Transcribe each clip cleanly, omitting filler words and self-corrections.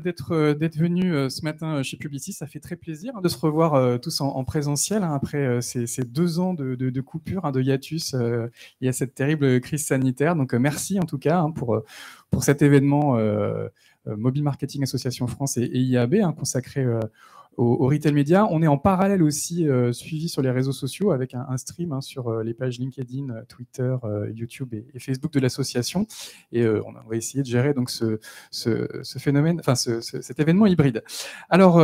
d'être venus ce matin chez Publicis. Ça fait très plaisir de se revoir tous en présentiel après ces 2 ans de coupure, de hiatus. Il y a cette terrible crise sanitaire. Donc merci en tout cas pour cet événement Mobile Marketing Association France et IAB consacré au retail média. On est en parallèle aussi suivi sur les réseaux sociaux avec un stream sur les pages LinkedIn, Twitter, YouTube et Facebook de l'association. Et on va essayer de gérer donc ce phénomène, enfin cet événement hybride. Alors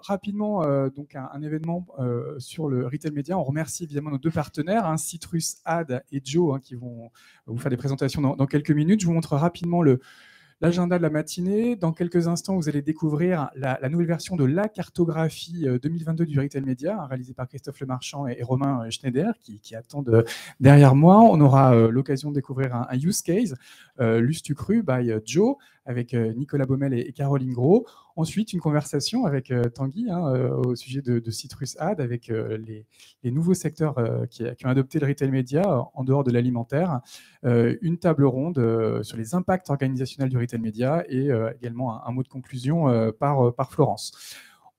rapidement, donc un événement sur le retail média. On remercie évidemment nos 2 partenaires, Citrus Ad et Joe, qui vont vous faire des présentations dans quelques minutes. Je vous montre rapidement l'agenda de la matinée. Dans quelques instants, vous allez découvrir la nouvelle version de la cartographie 2022 du retail média, réalisée par Christophe Lemarchand et Romain Schneider, qui attendent derrière moi. On aura l'occasion de découvrir un use case, Lustucru by Joe, avec Nicolas Baumel et Caroline Gros. Ensuite, une conversation avec Tanguy au sujet de Citrus Ad, avec les nouveaux secteurs qui ont adopté le retail média en dehors de l'alimentaire. Une table ronde sur les impacts organisationnels du retail média et également un mot de conclusion par Florence.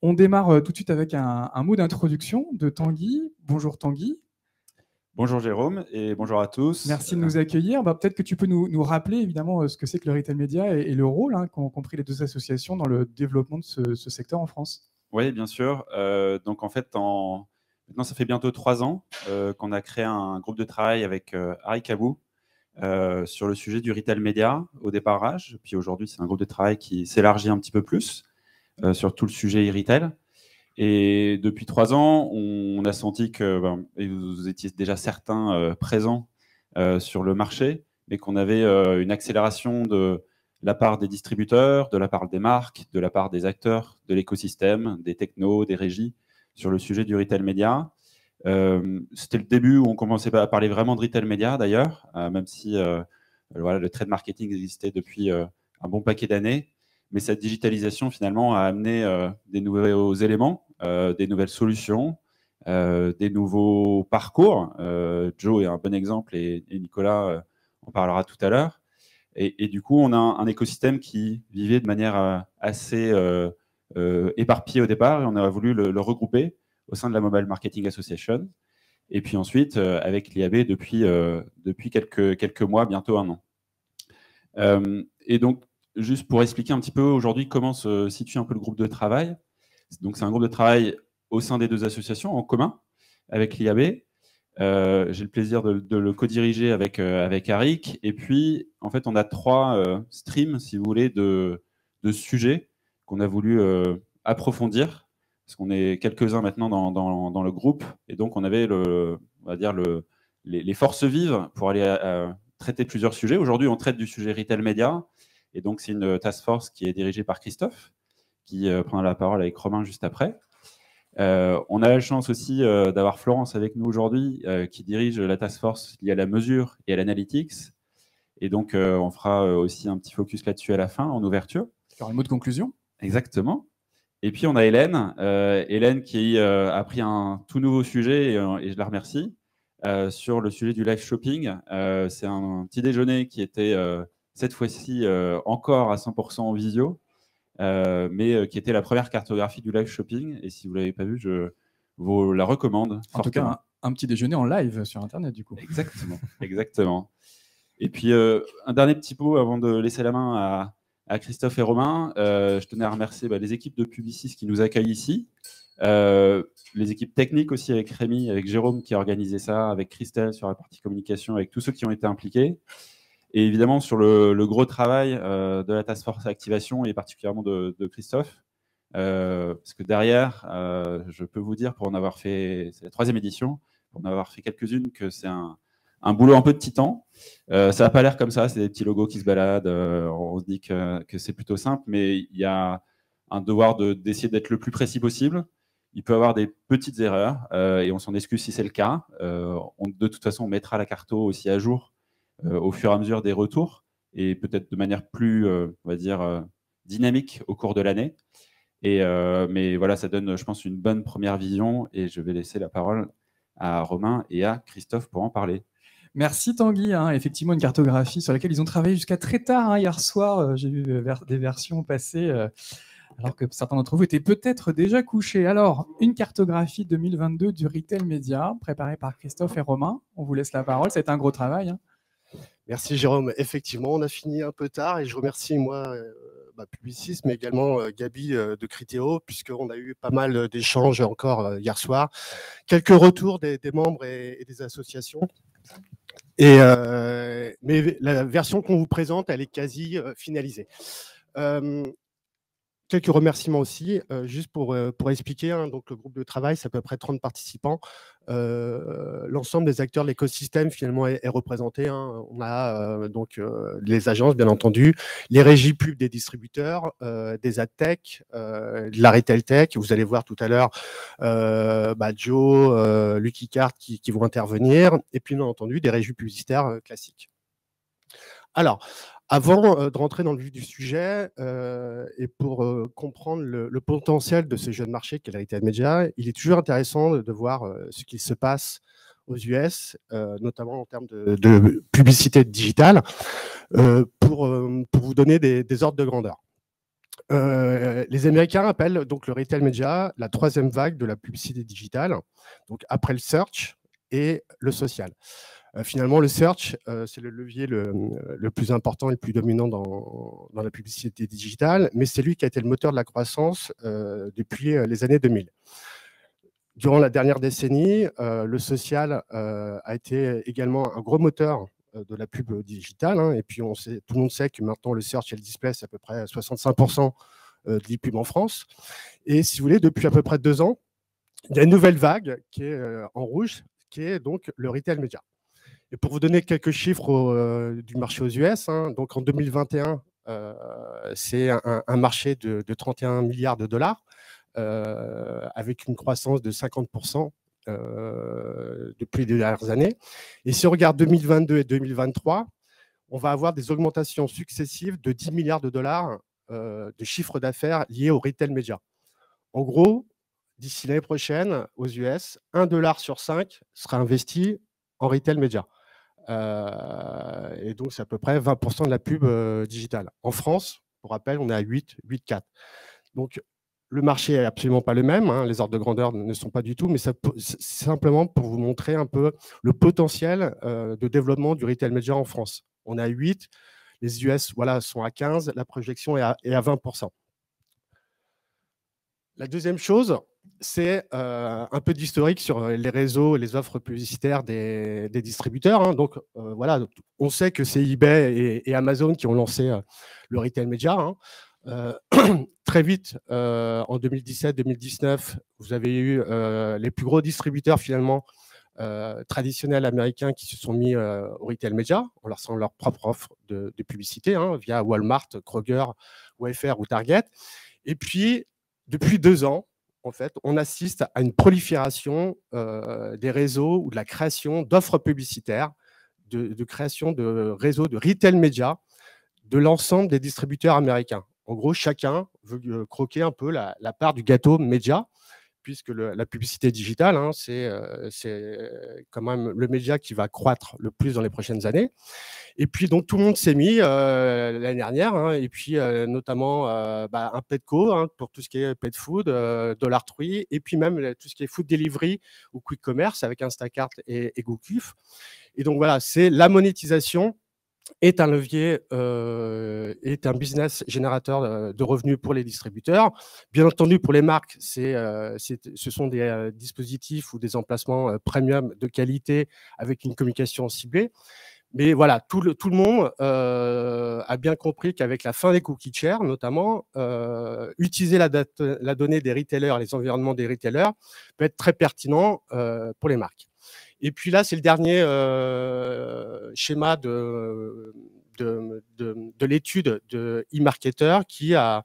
On démarre tout de suite avec un mot d'introduction de Tanguy. Bonjour Tanguy. Bonjour Jérôme et bonjour à tous. Merci de nous accueillir. Peut-être que tu peux nous rappeler évidemment ce que c'est que le retail média et le rôle qu'ont pris les 2 associations dans le développement de ce secteur en France. Oui, bien sûr. Donc en fait, maintenant ça fait bientôt 3 ans qu'on a créé un groupe de travail avec Harry Cabou sur le sujet du retail média au départage. Puis aujourd'hui, c'est un groupe de travail qui s'élargit un petit peu plus sur tout le sujet e-retail. Et depuis 3 ans, on a senti que et vous étiez déjà certains présents sur le marché, mais qu'on avait une accélération de la part des distributeurs, de la part des marques, de la part des acteurs de l'écosystème, des technos, des régies, sur le sujet du retail média. C'était le début où on commençait à parler vraiment de retail média, d'ailleurs, même si le trade marketing existait depuis un bon paquet d'années. Mais cette digitalisation, finalement, a amené des nouveaux éléments, des nouvelles solutions, des nouveaux parcours. Joe est un bon exemple et Nicolas en parlera tout à l'heure. Et du coup, on a un écosystème qui vivait de manière assez éparpillée au départ et on a voulu le regrouper au sein de la Mobile Marketing Association. Et puis ensuite, avec l'IAB depuis quelques mois, bientôt 1 an. Et donc, juste pour expliquer un petit peu aujourd'hui comment se situe un peu le groupe de travail. Donc, c'est un groupe de travail au sein des 2 associations en commun avec l'IAB. J'ai le plaisir de le co-diriger avec Arik. Et puis, en fait, on a 3 streams, si vous voulez, de sujets qu'on a voulu approfondir, parce qu'on est quelques-uns maintenant dans le groupe. Et donc, on avait, on va dire, les forces vives pour aller traiter plusieurs sujets. Aujourd'hui, on traite du sujet retail média. Et donc, c'est une task force qui est dirigée par Christophe, qui prendra la parole avec Romain juste après. On a la chance aussi d'avoir Florence avec nous aujourd'hui, qui dirige la task force liée à la mesure et à l'analytics. Et donc, on fera aussi un petit focus là-dessus à la fin, en ouverture. Il y aura un mot de conclusion. Exactement. Et puis, on a Hélène. Hélène qui a pris un tout nouveau sujet, et je la remercie, sur le sujet du live shopping. C'est un petit déjeuner qui était cette fois-ci encore à 100% en visio. Mais qui était la première cartographie du live shopping. Et si vous ne l'avez pas vue, je vous la recommande. En tout cas, un petit déjeuner en live sur Internet, du coup. Exactement. Exactement. Et puis, un dernier petit mot avant de laisser la main à Christophe et Romain. Je tenais à remercier les équipes de Publicis qui nous accueillent ici. Les équipes techniques aussi, avec Rémi, avec Jérôme qui a organisé ça, avec Christelle sur la partie communication, avec tous ceux qui ont été impliqués. Et évidemment, sur le gros travail de la Task Force Activation et particulièrement de Christophe, parce que derrière, je peux vous dire, pour en avoir fait, c'est la 3e édition, pour en avoir fait quelques-unes, que c'est un boulot un peu de titan. Ça n'a pas l'air comme ça, c'est des petits logos qui se baladent, on se dit que c'est plutôt simple, mais il y a un devoir d'essayer d'être le plus précis possible. Il peut y avoir des petites erreurs, et on s'en excuse si c'est le cas. De toute façon, on mettra la carto aussi à jour au fur et à mesure des retours et peut-être de manière plus, on va dire, dynamique au cours de l'année. Mais voilà, ça donne, je pense, une bonne première vision et je vais laisser la parole à Romain et à Christophe pour en parler. Merci Tanguy, hein, effectivement une cartographie sur laquelle ils ont travaillé jusqu'à très tard, hein, hier soir. J'ai vu des versions passer, alors que certains d'entre vous étaient peut-être déjà couchés. Alors, une cartographie 2022 du retail média, préparée par Christophe et Romain. On vous laisse la parole, c'est un gros travail. Hein. Merci Jérôme. Effectivement, on a fini un peu tard et je remercie moi, Publicis, mais également Gabi de Criteo, puisqu'on a eu pas mal d'échanges encore hier soir. Quelques retours des membres et des associations. Mais la version qu'on vous présente, elle est quasi finalisée. Quelques remerciements aussi, juste pour expliquer, hein, donc le groupe de travail, c'est à peu près 30 participants. L'ensemble des acteurs de l'écosystème, finalement, est représenté. Hein. On a donc les agences, bien entendu, les régies pub des distributeurs, des adtech, de la retail tech. Vous allez voir tout à l'heure Joe, Lucky Card qui vont intervenir. Et puis, bien entendu, des régies publicitaires classiques. Alors, avant de rentrer dans le vif du sujet et pour comprendre le potentiel de ce jeune marché qu'est le retail media, il est toujours intéressant de voir ce qui se passe aux US, notamment en termes de publicité digitale, pour vous donner des ordres de grandeur. Les Américains appellent donc le retail media la troisième vague de la publicité digitale, donc après le search et le social. Finalement, le search, c'est le levier le plus important et le plus dominant dans la publicité digitale, mais c'est lui qui a été le moteur de la croissance depuis les années 2000. Durant la dernière décennie, le social a été également un gros moteur de la pub digitale, hein, et puis tout le monde sait que maintenant le search et le display, c'est à peu près 65% de l'e-pub en France. Et si vous voulez, depuis à peu près 2 ans, il y a une nouvelle vague qui est en rouge, qui est donc le retail media. Et pour vous donner quelques chiffres du marché aux US, hein, donc en 2021, c'est un marché de 31 milliards de dollars, avec une croissance de 50% depuis les dernières années. Et si on regarde 2022 et 2023, on va avoir des augmentations successives de 10 milliards de dollars de chiffre d'affaires liés au retail media. En gros, d'ici l'année prochaine, aux US, 1 dollar sur 5 sera investi en retail media. Et donc, c'est à peu près 20% de la pub digitale. En France, pour rappel, on est à 8,4. Donc, le marché n'est absolument pas le même. Hein, les ordres de grandeur ne sont pas du tout, mais c'est simplement pour vous montrer un peu le potentiel de développement du retail media en France. On est à 8, les US sont à 15, la projection est à 20%. La deuxième chose, c'est un peu d'historique sur les réseaux et les offres publicitaires des distributeurs. Hein. Donc, on sait que c'est eBay et Amazon qui ont lancé le retail media. Hein. Très vite, en 2017-2019, vous avez eu les plus gros distributeurs finalement traditionnels américains qui se sont mis au retail media en lançant leur propre offre de publicité, hein, via Walmart, Kroger, Wayfair ou Target. Et puis, depuis 2 ans, en fait, on assiste à une prolifération des réseaux ou de la création d'offres publicitaires, de création de réseaux de retail media de l'ensemble des distributeurs américains. En gros, chacun veut croquer un peu la part du gâteau média, puisque la publicité digitale, hein, c'est quand même le média qui va croître le plus dans les prochaines années. Et puis, donc, tout le monde s'est mis l'année dernière, hein, et puis notamment un Petco, hein, pour tout ce qui est pet food, Dollar Tree, et puis même tout ce qui est food delivery ou quick commerce avec Instacart et GoCuf. Et donc, voilà, c'est la monétisation est un levier, est un business générateur de revenus pour les distributeurs. Bien entendu, pour les marques, ce sont des dispositifs ou des emplacements premium de qualité avec une communication ciblée. Mais voilà, tout le monde a bien compris qu'avec la fin des cookies shares, notamment, utiliser la donnée des retailers, les environnements des retailers, peut être très pertinent pour les marques. Et puis là, c'est le dernier schéma de l'étude de eMarketer qui a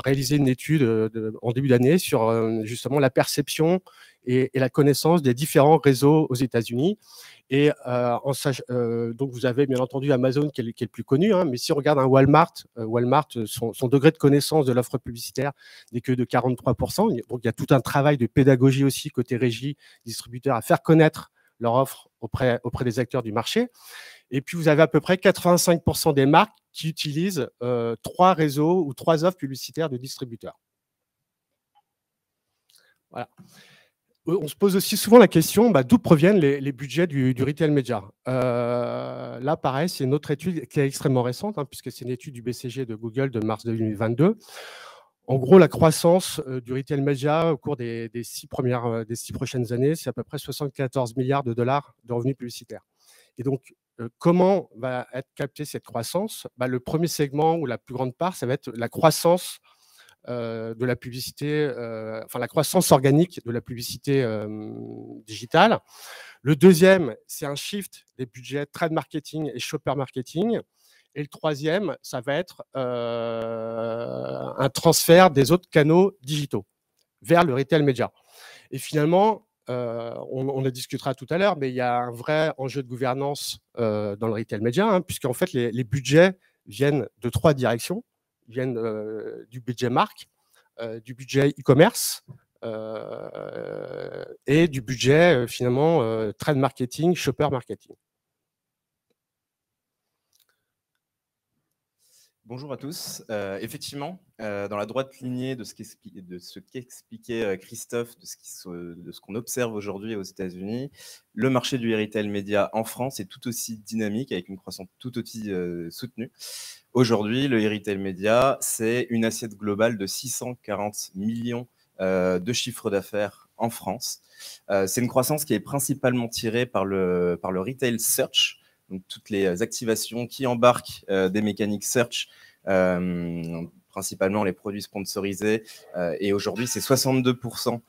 réalisé une étude en début d'année sur justement la perception et la connaissance des différents réseaux aux États-Unis. Et donc, vous avez bien entendu Amazon qui est le plus connu, hein, mais si on regarde un Walmart, son degré de connaissance de l'offre publicitaire n'est que de 43%. Donc, il y a tout un travail de pédagogie aussi côté régie, distributeur, à faire connaître leur offre auprès des acteurs du marché. Et puis, vous avez à peu près 85% des marques qui utilisent 3 réseaux ou 3 offres publicitaires de distributeurs. Voilà. On se pose aussi souvent la question d'où proviennent les budgets du retail média. Là, pareil, c'est une autre étude qui est extrêmement récente, puisque c'est une étude du BCG de Google de mars 2022. En gros, la croissance du retail média au cours des 6 prochaines années, c'est à peu près 74 milliards de dollars de revenus publicitaires. Et donc, comment va être captée cette croissance? Le premier segment ou la plus grande part, ça va être la croissance de la publicité, enfin la croissance organique de la publicité digitale. Le deuxième, c'est un shift des budgets trade marketing et shopper marketing. Et le troisième, ça va être un transfert des autres canaux digitaux vers le retail média. Et finalement, on en discutera tout à l'heure, mais il y a un vrai enjeu de gouvernance dans le retail média, puisqu'en fait, les budgets viennent de 3 directions. Ils viennent du budget marque, du budget e-commerce et du budget finalement trade marketing, shopper marketing. Bonjour à tous. Effectivement, dans la droite lignée de ce qu'expliquait Christophe, de ce qu'on observe aujourd'hui aux États-Unis, le marché du retail média en France est tout aussi dynamique, avec une croissance tout aussi soutenue. Aujourd'hui, le retail média, c'est une assiette globale de 640 millions de chiffre d'affaires en France. C'est une croissance qui est principalement tirée par le retail search, donc toutes les activations qui embarquent des mécaniques search, principalement les produits sponsorisés. Et aujourd'hui, c'est 62%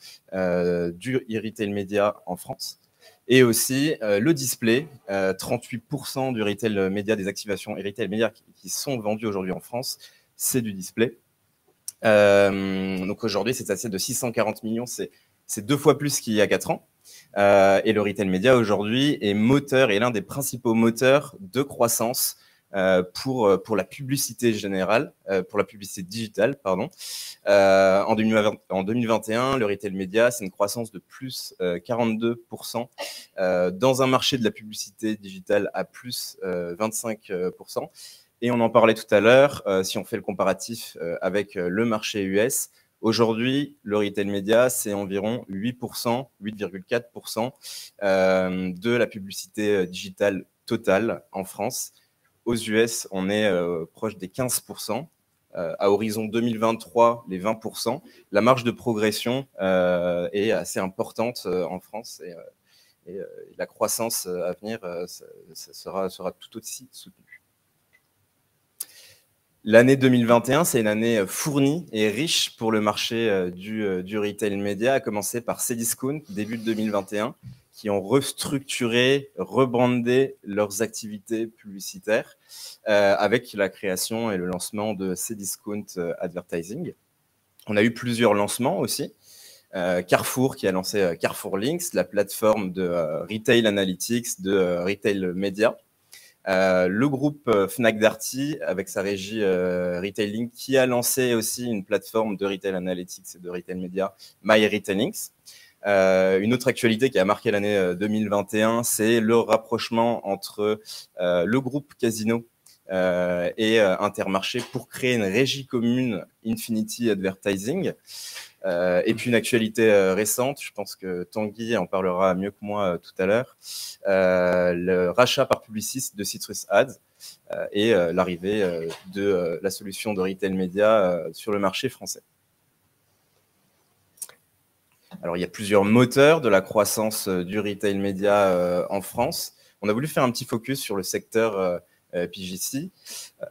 du e-retail média en France. Et aussi le display, 38% du retail média, des activations e-retail média qui sont vendues aujourd'hui en France, c'est du display. Donc aujourd'hui, cette assiette de 640 millions, c'est 2 fois plus qu'il y a 4 ans. Et le retail média aujourd'hui est l'un des principaux moteurs de croissance pour la publicité générale, pour la publicité digitale, pardon. En 2021, le retail média, c'est une croissance de plus 42%, dans un marché de la publicité digitale à plus 25%. Et on en parlait tout à l'heure, si on fait le comparatif avec le marché US, aujourd'hui, le retail média, c'est environ 8%, 8,4% de la publicité digitale totale en France. Aux US, on est proche des 15%. À horizon 2023, les 20%. La marge de progression est assez importante en France et la croissance à venir sera tout aussi soutenue. L'année 2021, c'est une année fournie et riche pour le marché du retail média, à commencer par Cdiscount, début de 2021, qui ont restructuré, rebrandé leurs activités publicitaires avec la création et le lancement de Cdiscount Advertising. On a eu plusieurs lancements aussi. Carrefour qui a lancé Carrefour Links, la plateforme de Retail Analytics, de Retail Media. Le groupe Fnac Darty, avec sa régie Retailing, qui a lancé aussi une plateforme de Retail Analytics et de Retail Media, MyRetailings. Une autre actualité qui a marqué l'année 2021, c'est le rapprochement entre le groupe Casino et Intermarché pour créer une régie commune Infinity Advertising. Et puis une actualité récente, je pense que Tanguy en parlera mieux que moi tout à l'heure, le rachat par Publicis de Citrus Ads et l'arrivée de la solution de retail média sur le marché français. Alors, il y a plusieurs moteurs de la croissance du retail média en France. On a voulu faire un petit focus sur le secteur PJC.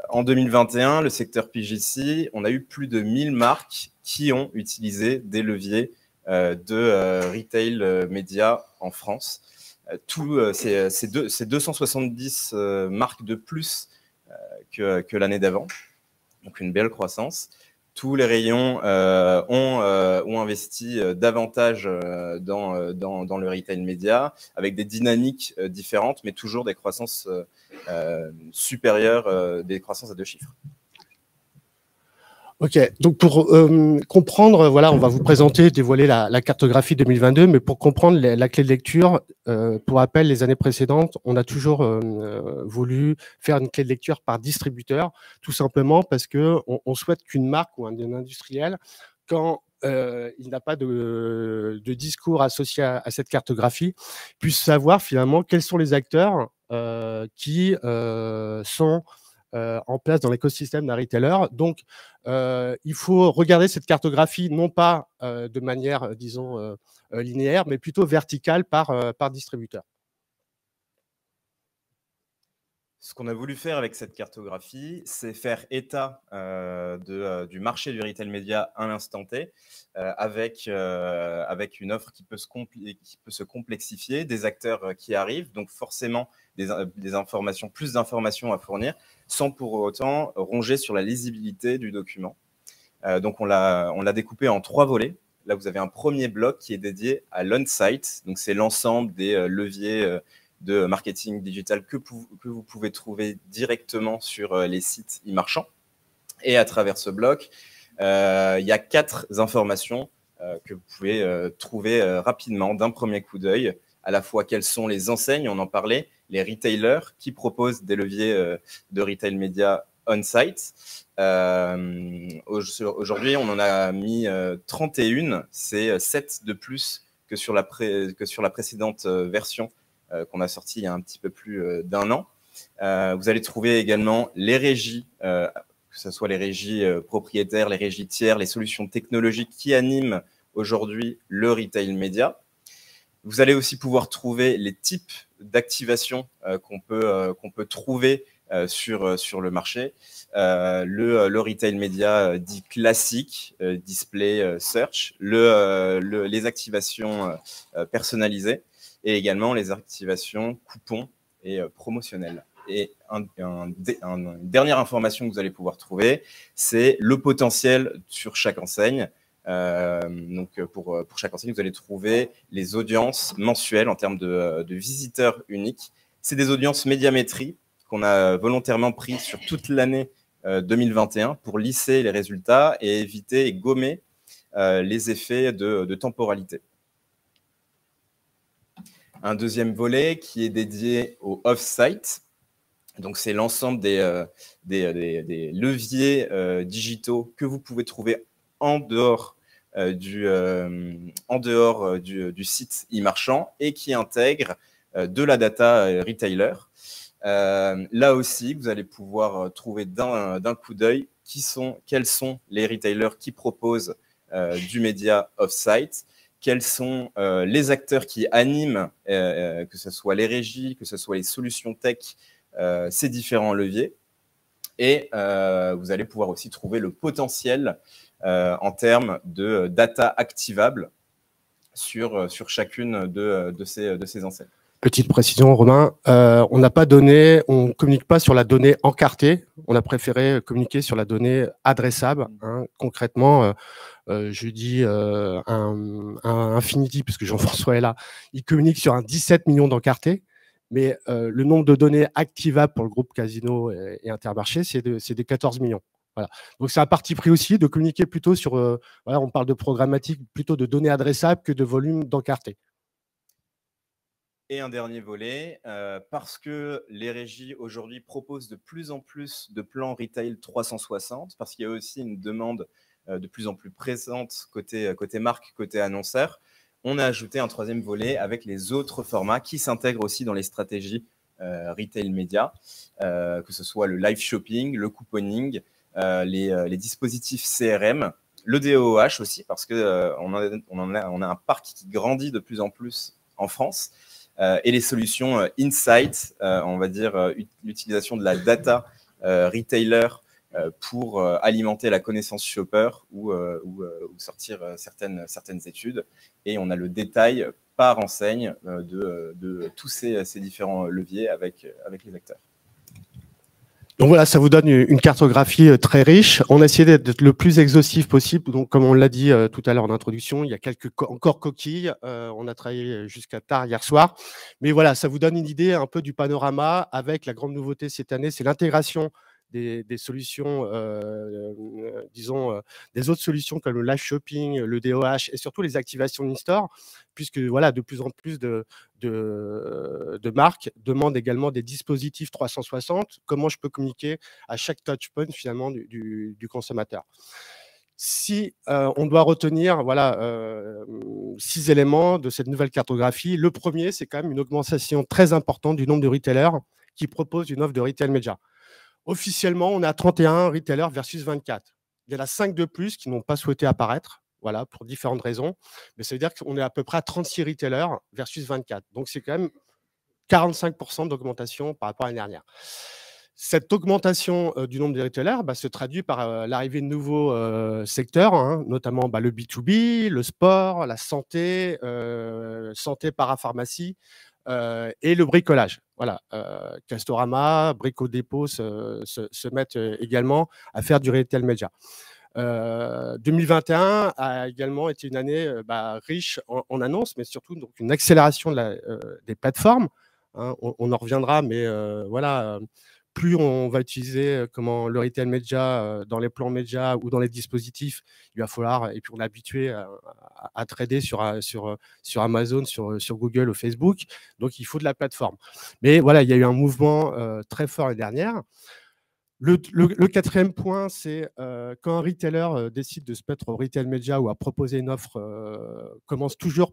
En 2021, le secteur PJC, on a eu plus de 1000 marques qui ont utilisé des leviers de retail média en France. C'est 270 marques de plus que l'année d'avant, donc une belle croissance. Tous les rayons ont investi davantage dans le retail média, avec des dynamiques différentes, mais toujours des croissances supérieures, des croissances à 2 chiffres. Ok, donc pour comprendre, voilà, on va vous présenter, dévoiler la cartographie 2022, mais pour comprendre la clé de lecture, pour rappel, les années précédentes, on a toujours voulu faire une clé de lecture par distributeur, tout simplement parce que on souhaite qu'une marque ou un industriel, quand il n'a pas de discours associé à cette cartographie, puisse savoir finalement quels sont les acteurs qui sont en place dans l'écosystème d'un retailer. Donc, il faut regarder cette cartographie non pas de manière, disons, linéaire, mais plutôt verticale par distributeur. Ce qu'on a voulu faire avec cette cartographie, c'est faire état du marché du retail média à l'instant T, avec une offre qui peut se complexifier, des acteurs qui arrivent, donc forcément des informations, plus d'informations à fournir, sans pour autant ronger sur la lisibilité du document. Donc on l'a découpé en 3 volets. Là, vous avez un premier bloc qui est dédié à l'on-site, donc c'est l'ensemble des leviers de marketing digital que vous pouvez trouver directement sur les sites e-marchands. Et à travers ce bloc, il y a 4 informations que vous pouvez trouver rapidement d'un premier coup d'œil. À la fois, quelles sont les enseignes, on en parlait, les retailers qui proposent des leviers de retail média on-site. Aujourd'hui, on en a mis 31, c'est 7 de plus que sur la précédente version qu'on a sorti il y a un petit peu plus d'1 an. Vous allez trouver également les régies, que ce soit les régies propriétaires, les régies tiers, les solutions technologiques qui animent aujourd'hui le retail média. Vous allez aussi pouvoir trouver les types d'activation qu'on peut trouver sur le marché. Le retail média dit classique, display, search, les activations personnalisées, et également les activations coupons et promotionnelles. Et une dernière information que vous allez pouvoir trouver, c'est le potentiel sur chaque enseigne. Donc pour chaque enseigne, vous allez trouver les audiences mensuelles en termes de visiteurs uniques. C'est des audiences médiamétrie qu'on a volontairement pris sur toute l'année 2021 pour lisser les résultats et éviter et gommer les effets de temporalité. Un deuxième volet qui est dédié au off-site. Donc, c'est l'ensemble des leviers digitaux que vous pouvez trouver en dehors du site e-marchand et qui intègrent de la data retailer. Là aussi, vous allez pouvoir trouver d'un coup d'œil quels sont les retailers qui proposent du média off-site, quels sont les acteurs qui animent, que ce soit les régies, que ce soit les solutions tech, ces différents leviers. Et vous allez pouvoir aussi trouver le potentiel en termes de data activable sur chacune de ces enseignes. Petite précision, Romain, on n'a pas donné, on communique pas sur la donnée encartée. On a préféré communiquer sur la donnée adressable. Hein. Concrètement, je dis un Infinity, puisque Jean-François est là, il communique sur un 17 millions d'encartés, mais le nombre de données activables pour le groupe Casino et Intermarché, c'est des 14 millions. Voilà. Donc c'est un parti pris aussi de communiquer plutôt sur, voilà, on parle de programmatique, plutôt de données adressables que de volume d'encartés. Et un dernier volet, parce que les régies aujourd'hui proposent de plus en plus de plans retail 360, parce qu'il y a aussi une demande de plus en plus présente côté marque, côté annonceur, on a ajouté un 3e volet avec les autres formats qui s'intègrent aussi dans les stratégies retail média, que ce soit le live shopping, le couponing, les dispositifs CRM, le DOOH aussi, parce qu'on a un parc qui grandit de plus en plus en France, et les solutions insight, on va dire l'utilisation de la data retailer pour alimenter la connaissance shopper ou sortir certaines études. Et on a le détail par enseigne de tous ces différents leviers avec les acteurs. Donc voilà, ça vous donne une cartographie très riche. On a essayé d'être le plus exhaustif possible. Donc, comme on l'a dit tout à l'heure en introduction, il y a encore coquilles. On a travaillé jusqu'à tard hier soir. Mais voilà, ça vous donne une idée un peu du panorama avec la grande nouveauté cette année, c'est l'intégration des solutions, disons, des autres solutions comme le live shopping, le DOH et surtout les activations in-store, puisque voilà, de plus en plus de marques demandent également des dispositifs 360. Comment je peux communiquer à chaque touchpoint finalement du consommateur. Si on doit retenir voilà, 6 éléments de cette nouvelle cartographie, le premier, c'est quand même une augmentation très importante du nombre de retailers qui proposent une offre de retail média. Officiellement, on est à 31 retailers versus 24. Il y en a 5 de plus qui n'ont pas souhaité apparaître, voilà, pour différentes raisons. Mais ça veut dire qu'on est à peu près à 36 retailers versus 24. Donc, c'est quand même 45% d'augmentation par rapport à l'année dernière. Cette augmentation du nombre de retailers se traduit par l'arrivée de nouveaux secteurs, hein, notamment le B2B, le sport, la santé, santé parapharmacie et le bricolage. Voilà, Castorama, Brico Dépôt se mettent également à faire du retail média. 2021 a également été une année riche en annonces, mais surtout donc, une accélération des plateformes. Hein, on en reviendra, mais voilà. Plus on va utiliser le retail média dans les plans médias ou dans les dispositifs, il va falloir, et puis on est habitué à trader sur Amazon, sur Google ou Facebook, donc il faut de la plateforme. Mais voilà, il y a eu un mouvement très fort l'année dernière. Le quatrième point, c'est quand un retailer décide de se mettre au retail média ou à proposer une offre, commence toujours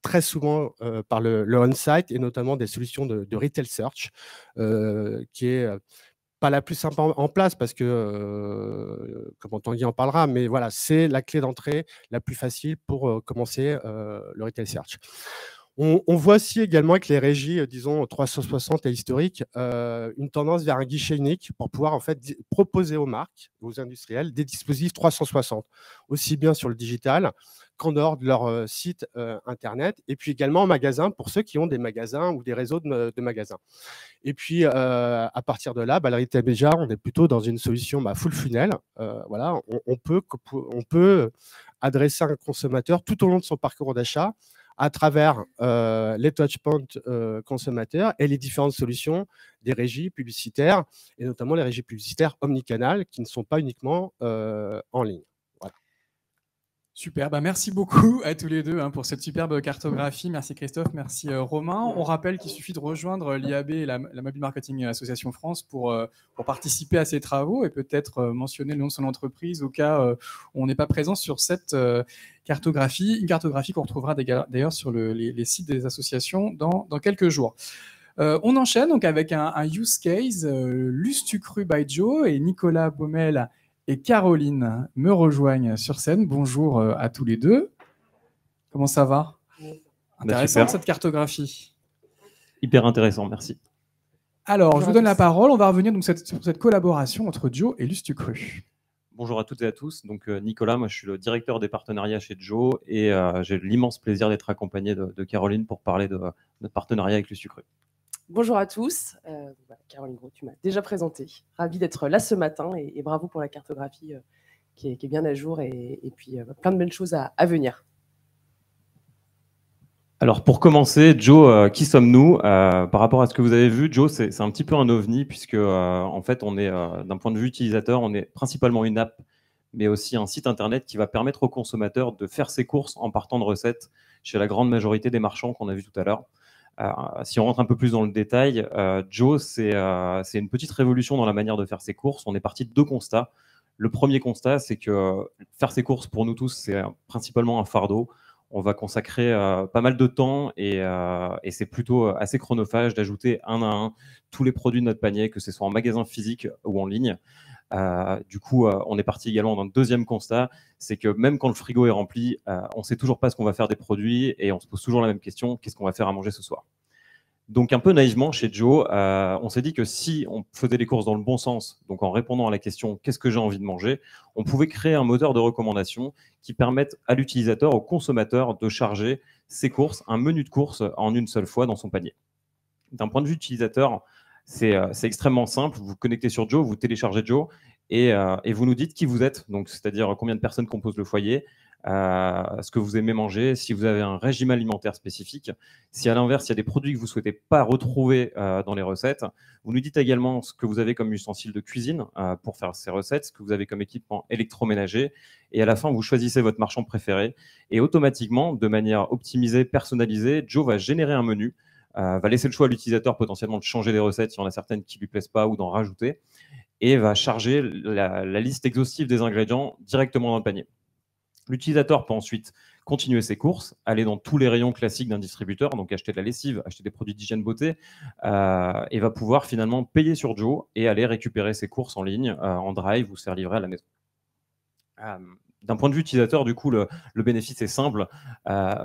très souvent par le on-site et notamment des solutions de retail search, qui est pas la plus simple en place parce que, comme Tanguy en parlera, mais voilà, c'est la clé d'entrée la plus facile pour commencer le retail search. On voit aussi également avec les régies, disons 360 et historiques, une tendance vers un guichet unique pour pouvoir en fait proposer aux marques, aux industriels, des dispositifs 360, aussi bien sur le digital qu'en dehors de leur site internet, et puis également en magasin pour ceux qui ont des magasins ou des réseaux de magasins. Et puis à partir de là, le retail média, on est plutôt dans une solution full funnel. Voilà, on peut adresser un consommateur tout au long de son parcours d'achat à travers les touchpoints consommateurs et les différentes solutions des régies publicitaires, et notamment les régies publicitaires omnicanales qui ne sont pas uniquement en ligne. Voilà. Super, merci beaucoup à tous les deux pour cette superbe cartographie. Merci Christophe, merci Romain. On rappelle qu'il suffit de rejoindre l'IAB et la Mobile Marketing Association France pour participer à ces travaux et peut-être mentionner le nom de son entreprise au cas où on n'est pas présent sur cette cartographie. Une cartographie qu'on retrouvera d'ailleurs sur les sites des associations dans quelques jours. On enchaîne donc avec un use case, Lustucru by Joe, et Nicolas Baumel et Caroline me rejoignent sur scène. Bonjour à tous les deux. Comment ça va? Intéressante cette cartographie. Hyper intéressant, merci. Alors, je vous donne la parole. On va revenir donc sur cette collaboration entre Joe et Lustucru. Bonjour à toutes et à tous. Donc Nicolas, moi je suis le directeur des partenariats chez Joe et j'ai l'immense plaisir d'être accompagné de Caroline pour parler de notre partenariat avec Lustucru. Bonjour à tous. Caroline Gros, tu m'as déjà présenté. Ravie d'être là ce matin et bravo pour la cartographie qui est bien à jour et puis plein de belles choses à venir. Alors pour commencer, Joe, qui sommes-nous? Par rapport à ce que vous avez vu, Joe, c'est un petit peu un ovni puisque en fait on est d'un point de vue utilisateur, on est principalement une app, mais aussi un site internet qui va permettre aux consommateurs de faire ses courses en partant de recettes chez la grande majorité des marchands qu'on a vu tout à l'heure. Si on rentre un peu plus dans le détail, Joe, c'est une petite révolution dans la manière de faire ses courses. On est parti de 2 constats. Le premier constat, c'est que faire ses courses pour nous tous, c'est principalement un fardeau. On va consacrer pas mal de temps et c'est plutôt assez chronophage d'ajouter un à un tous les produits de notre panier, que ce soit en magasin physique ou en ligne. Du coup, on est parti également dans le deuxième constat, c'est que même quand le frigo est rempli, on ne sait toujours pas ce qu'on va faire des produits et on se pose toujours la même question, qu'est-ce qu'on va faire à manger ce soir? Donc un peu naïvement chez Joe, on s'est dit que si on faisait les courses dans le bon sens, donc en répondant à la question qu'est-ce que j'ai envie de manger, on pouvait créer un moteur de recommandation qui permette à l'utilisateur, au consommateur de charger ses courses, un menu de courses en une seule fois dans son panier. D'un point de vue utilisateur, c'est extrêmement simple. Vous vous connectez sur Joe, vous téléchargez Joe et vous nous dites qui vous êtes, donc c'est-à-dire combien de personnes composent le foyer, ce que vous aimez manger, si vous avez un régime alimentaire spécifique. Si à l'inverse, il y a des produits que vous ne souhaitez pas retrouver dans les recettes, vous nous dites également ce que vous avez comme ustensiles de cuisine pour faire ces recettes, ce que vous avez comme équipement électroménager, et à la fin, vous choisissez votre marchand préféré, et automatiquement, de manière optimisée, personnalisée, Joe va générer un menu, va laisser le choix à l'utilisateur potentiellement de changer les recettes s'il y en a certaines qui ne lui plaisent pas ou d'en rajouter, et va charger la liste exhaustive des ingrédients directement dans le panier. L'utilisateur peut ensuite continuer ses courses, aller dans tous les rayons classiques d'un distributeur, donc acheter de la lessive, acheter des produits d'hygiène beauté, et va pouvoir finalement payer sur Joe et aller récupérer ses courses en ligne, en drive ou se faire livrer à la maison. D'un point de vue utilisateur, du coup, le bénéfice est simple.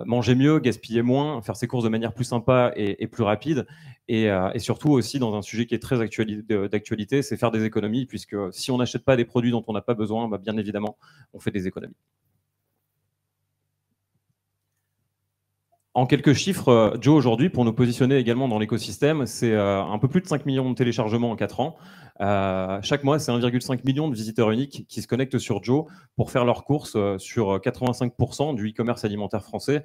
Manger mieux, gaspiller moins, faire ses courses de manière plus sympa et plus rapide. Et surtout aussi, dans un sujet qui est très d'actualité, c'est faire des économies, puisque si on n'achète pas des produits dont on n'a pas besoin, bah, bien évidemment, on fait des économies. En quelques chiffres, Joe, aujourd'hui, pour nous positionner également dans l'écosystème, c'est un peu plus de 5 millions de téléchargements en 4 ans. Chaque mois, c'est 1,5 million de visiteurs uniques qui se connectent sur Joe pour faire leurs courses sur 85% du e-commerce alimentaire français.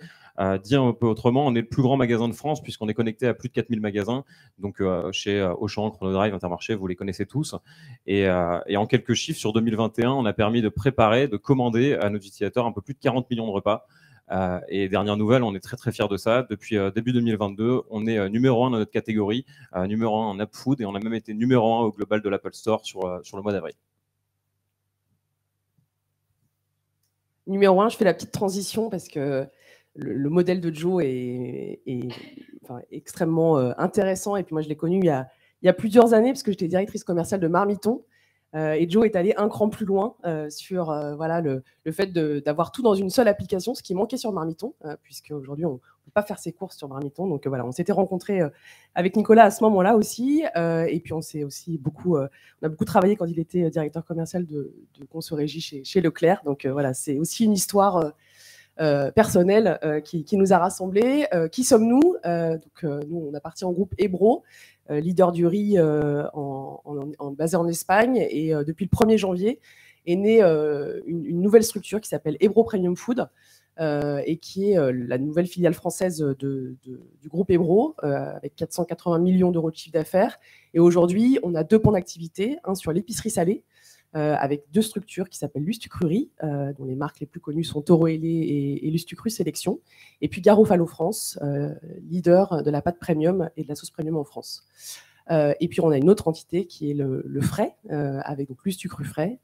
Dit un peu autrement, on est le plus grand magasin de France puisqu'on est connecté à plus de 4000 magasins. Donc chez Auchan, Chronodrive, Intermarché, vous les connaissez tous. Et en quelques chiffres, sur 2021, on a permis de préparer, de commander à nos utilisateurs un peu plus de 40 millions de repas. Et dernière nouvelle, on est très très fiers de ça. Depuis début 2022, on est numéro 1 dans notre catégorie, numéro 1 en App Food, et on a même été numéro 1 au global de l'Apple Store sur le mois d'avril. Numéro 1, je fais la petite transition parce que le modèle de Joe est extrêmement intéressant. Et puis moi, je l'ai connu il y a plusieurs années parce que j'étais directrice commerciale de Marmiton. Et Joe est allé un cran plus loin sur voilà, le fait d'avoir tout dans une seule application, ce qui manquait sur Marmiton, puisque aujourd'hui on ne peut pas faire ses courses sur Marmiton. Donc voilà, on s'était rencontrés avec Nicolas à ce moment-là aussi, et puis on s'est aussi beaucoup, on a beaucoup travaillé quand il était directeur commercial de Conso Régie chez Leclerc. Donc voilà, c'est aussi une histoire personnelle qui nous a rassemblés. Qui sommes-nous? Nous, on appartient au groupe Ebro, leader du riz basé en Espagne. Et depuis le 1er janvier est née une nouvelle structure qui s'appelle Ebro Premium Food et qui est la nouvelle filiale française du groupe Ebro avec 480 millions d'euros de chiffre d'affaires. Et aujourd'hui, on a 2 pans d'activité, un sur l'épicerie salée, avec 2 structures qui s'appellent Lustucrurie, dont les marques les plus connues sont Toro Ailé et Lustucru Sélection, et puis Garofalo France, leader de la pâte premium et de la sauce premium en France. Et puis on a une autre entité qui est le frais, avec donc Lustucru frais,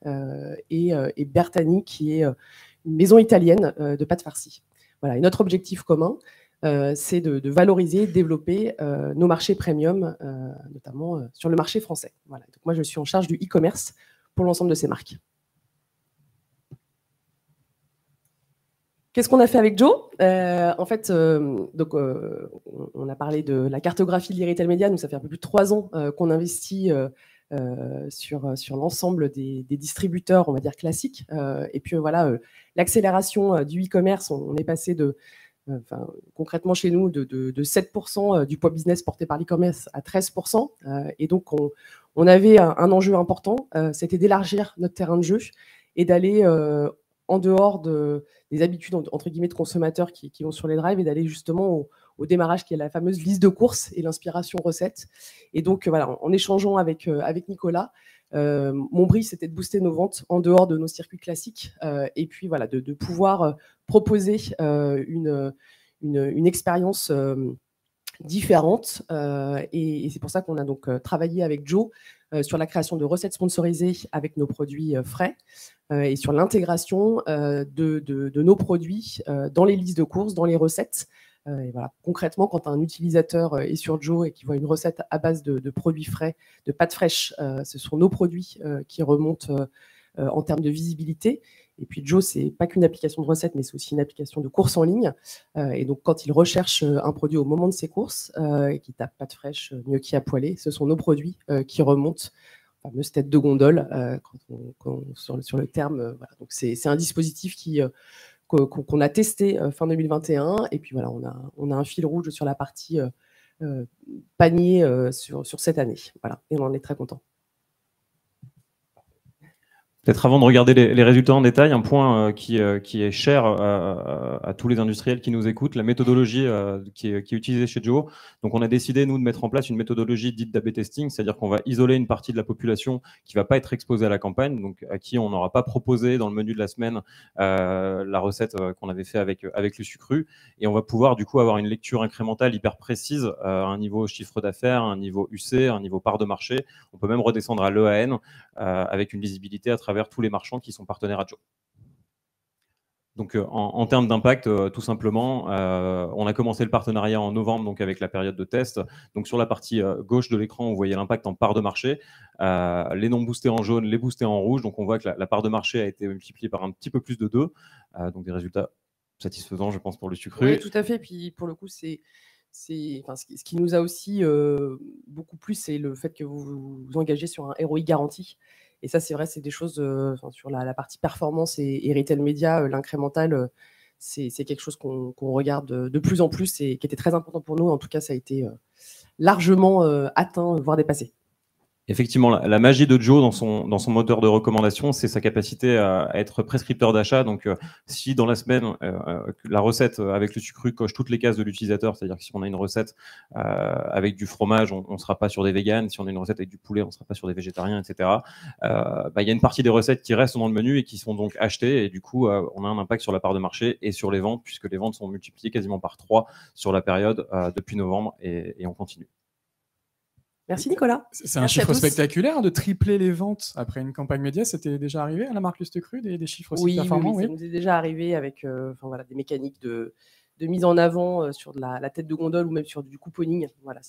et Bertani, qui est une maison italienne de pâte farcie. Voilà. Et notre objectif commun, c'est de valoriser, développer nos marchés premium, notamment sur le marché français. Voilà. Donc moi, je suis en charge du e-commerce pour l'ensemble de ces marques. Qu'est-ce qu'on a fait avec Joe? En fait, on a parlé de la cartographie de l'e-retail média. Nous, ça fait un peu plus de 3 ans qu'on investit sur l'ensemble des distributeurs, on va dire classiques. Et puis voilà, l'accélération du e-commerce, on est passé concrètement chez nous de 7% du poids business porté par l'e-commerce à 13%. Et donc, on avait un enjeu important, c'était d'élargir notre terrain de jeu et d'aller en dehors des habitudes entre guillemets de consommateurs qui vont sur les drives et d'aller justement au démarrage qui est la fameuse liste de courses et l'inspiration recette. Et donc voilà, en échangeant avec Nicolas, mon brief c'était de booster nos ventes en dehors de nos circuits classiques et puis voilà, de pouvoir proposer une expérience différente et c'est pour ça qu'on a donc travaillé avec Joe sur la création de recettes sponsorisées avec nos produits frais et sur l'intégration de nos produits dans les listes de courses, dans les recettes. Et voilà. Concrètement, quand un utilisateur est sur Joe et qu'il voit une recette à base de produits frais, de pâtes fraîches, ce sont nos produits qui remontent en termes de visibilité. Et puis Joe, c'est pas qu'une application de recette, mais c'est aussi une application de courses en ligne. Et donc, quand il recherche un produit au moment de ses courses, et qu'il tape pâtes fraîches, gnocchi à poêler, ce sont nos produits qui remontent, fameuse tête de gondole, sur le terme. Voilà. Donc, c'est un dispositif qu'on a testé fin 2021. Et puis voilà, on a un fil rouge sur la partie panier sur cette année. Voilà. Et on en est très content. Peut-être avant de regarder les résultats en détail, un point qui est cher à tous les industriels qui nous écoutent, la méthodologie qui est utilisée chez Joe. Donc on a décidé, nous, de mettre en place une méthodologie dite d'A/B testing, c'est-à-dire qu'on va isoler une partie de la population qui ne va pas être exposée à la campagne, donc à qui on n'aura pas proposé dans le menu de la semaine la recette qu'on avait fait avec le sucru. Et on va pouvoir du coup avoir une lecture incrémentale hyper précise à un niveau chiffre d'affaires, un niveau UC, un niveau part de marché. On peut même redescendre à l'EAN avec une lisibilité à travers tous les marchands qui sont partenaires à Joe. Donc en termes d'impact, tout simplement, on a commencé le partenariat en novembre, donc avec la période de test. Donc sur la partie gauche de l'écran, vous voyez l'impact en part de marché. Les non boostés en jaune, les boostés en rouge. Donc on voit que la part de marché a été multipliée par un petit peu plus de 2. Donc des résultats satisfaisants, je pense, pour le sucre. Oui, tout à fait. Puis pour le coup, ce qui nous a aussi beaucoup plu, c'est le fait que vous vous engagez sur un ROI garanti. Et ça, c'est vrai, c'est des choses sur la partie performance et retail média, l'incrémental, c'est quelque chose qu'on regarde de plus en plus et qui était très important pour nous. En tout cas, ça a été largement atteint, voire dépassé. Effectivement, la magie de Joe dans son moteur de recommandation, c'est sa capacité à être prescripteur d'achat. Donc, si dans la semaine, la recette avec le sucru coche toutes les cases de l'utilisateur, c'est-à-dire que si on a une recette avec du fromage, on ne sera pas sur des véganes. Si on a une recette avec du poulet, on ne sera pas sur des végétariens, etc. Il y a une partie des recettes qui restent dans le menu et qui sont donc achetées. Et du coup, on a un impact sur la part de marché et sur les ventes, puisque les ventes sont multipliées quasiment par 3 sur la période depuis novembre et on continue. Merci Nicolas. C'est un chiffre spectaculaire de tripler les ventes après une campagne média. C'était déjà arrivé à la marque Lustre Cru, des chiffres aussi performants? Oui, ça nous est déjà arrivé avec des mécaniques de mise en avant sur de la tête de gondole ou même sur du couponing. Voilà,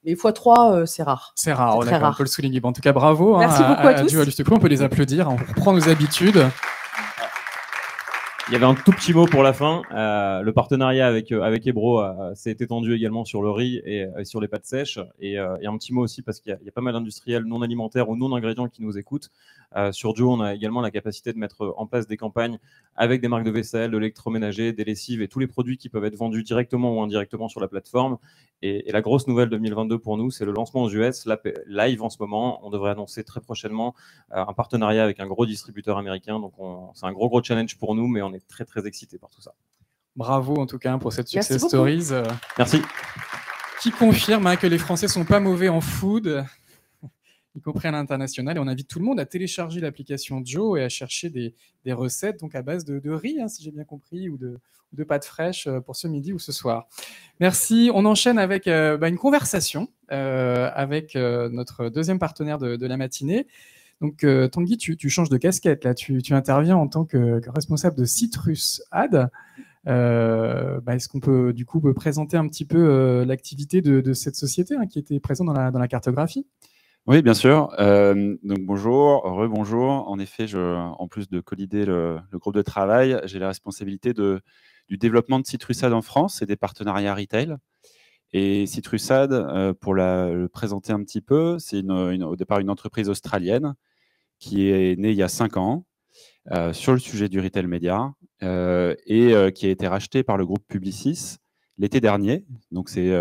mais x3, c'est rare. C'est rare, très rare. On peut le souligner. En tout cas, bravo. Merci beaucoup à tous. Joe, à Lustre Cru, on peut les applaudir. On reprend nos habitudes. Il y avait un tout petit mot pour la fin. Le partenariat avec Ebro s'est étendu également sur le riz et sur les pâtes sèches. Et un petit mot aussi parce qu'il y a pas mal d'industriels non alimentaires ou non ingrédients qui nous écoutent. Sur Joe, on a également la capacité de mettre en place des campagnes avec des marques de vaisselle, de l'électroménager, des lessives et tous les produits qui peuvent être vendus directement ou indirectement sur la plateforme. Et la grosse nouvelle 2022 pour nous, c'est le lancement aux US, live en ce moment. On devrait annoncer très prochainement un partenariat avec un gros distributeur américain. Donc c'est un gros challenge pour nous, mais on est très très excités par tout ça. Bravo en tout cas pour cette success stories. Merci. Qui confirme que les Français sont pas mauvais en food, y compris à l'international. Et on invite tout le monde à télécharger l'application Joe et à chercher des recettes donc à base de riz, si j'ai bien compris, ou de pâtes fraîches pour ce midi ou ce soir. Merci. On enchaîne avec une conversation avec notre deuxième partenaire de la matinée. Donc, Tanguy, tu changes de casquette. Là, tu interviens en tant que responsable de Citrus Ad. Est-ce qu'on peut du coup présenter un petit peu l'activité de cette société qui était présente dans la cartographie? Oui, bien sûr. Donc bonjour, rebonjour. En effet, en plus de co-leader le groupe de travail, j'ai la responsabilité du développement de Citrusad en France et des partenariats retail. Et Citrusad, pour le présenter un petit peu, c'est au départ une entreprise australienne qui est née il y a 5 ans sur le sujet du retail média et qui a été rachetée par le groupe Publicis l'été dernier. Donc c'est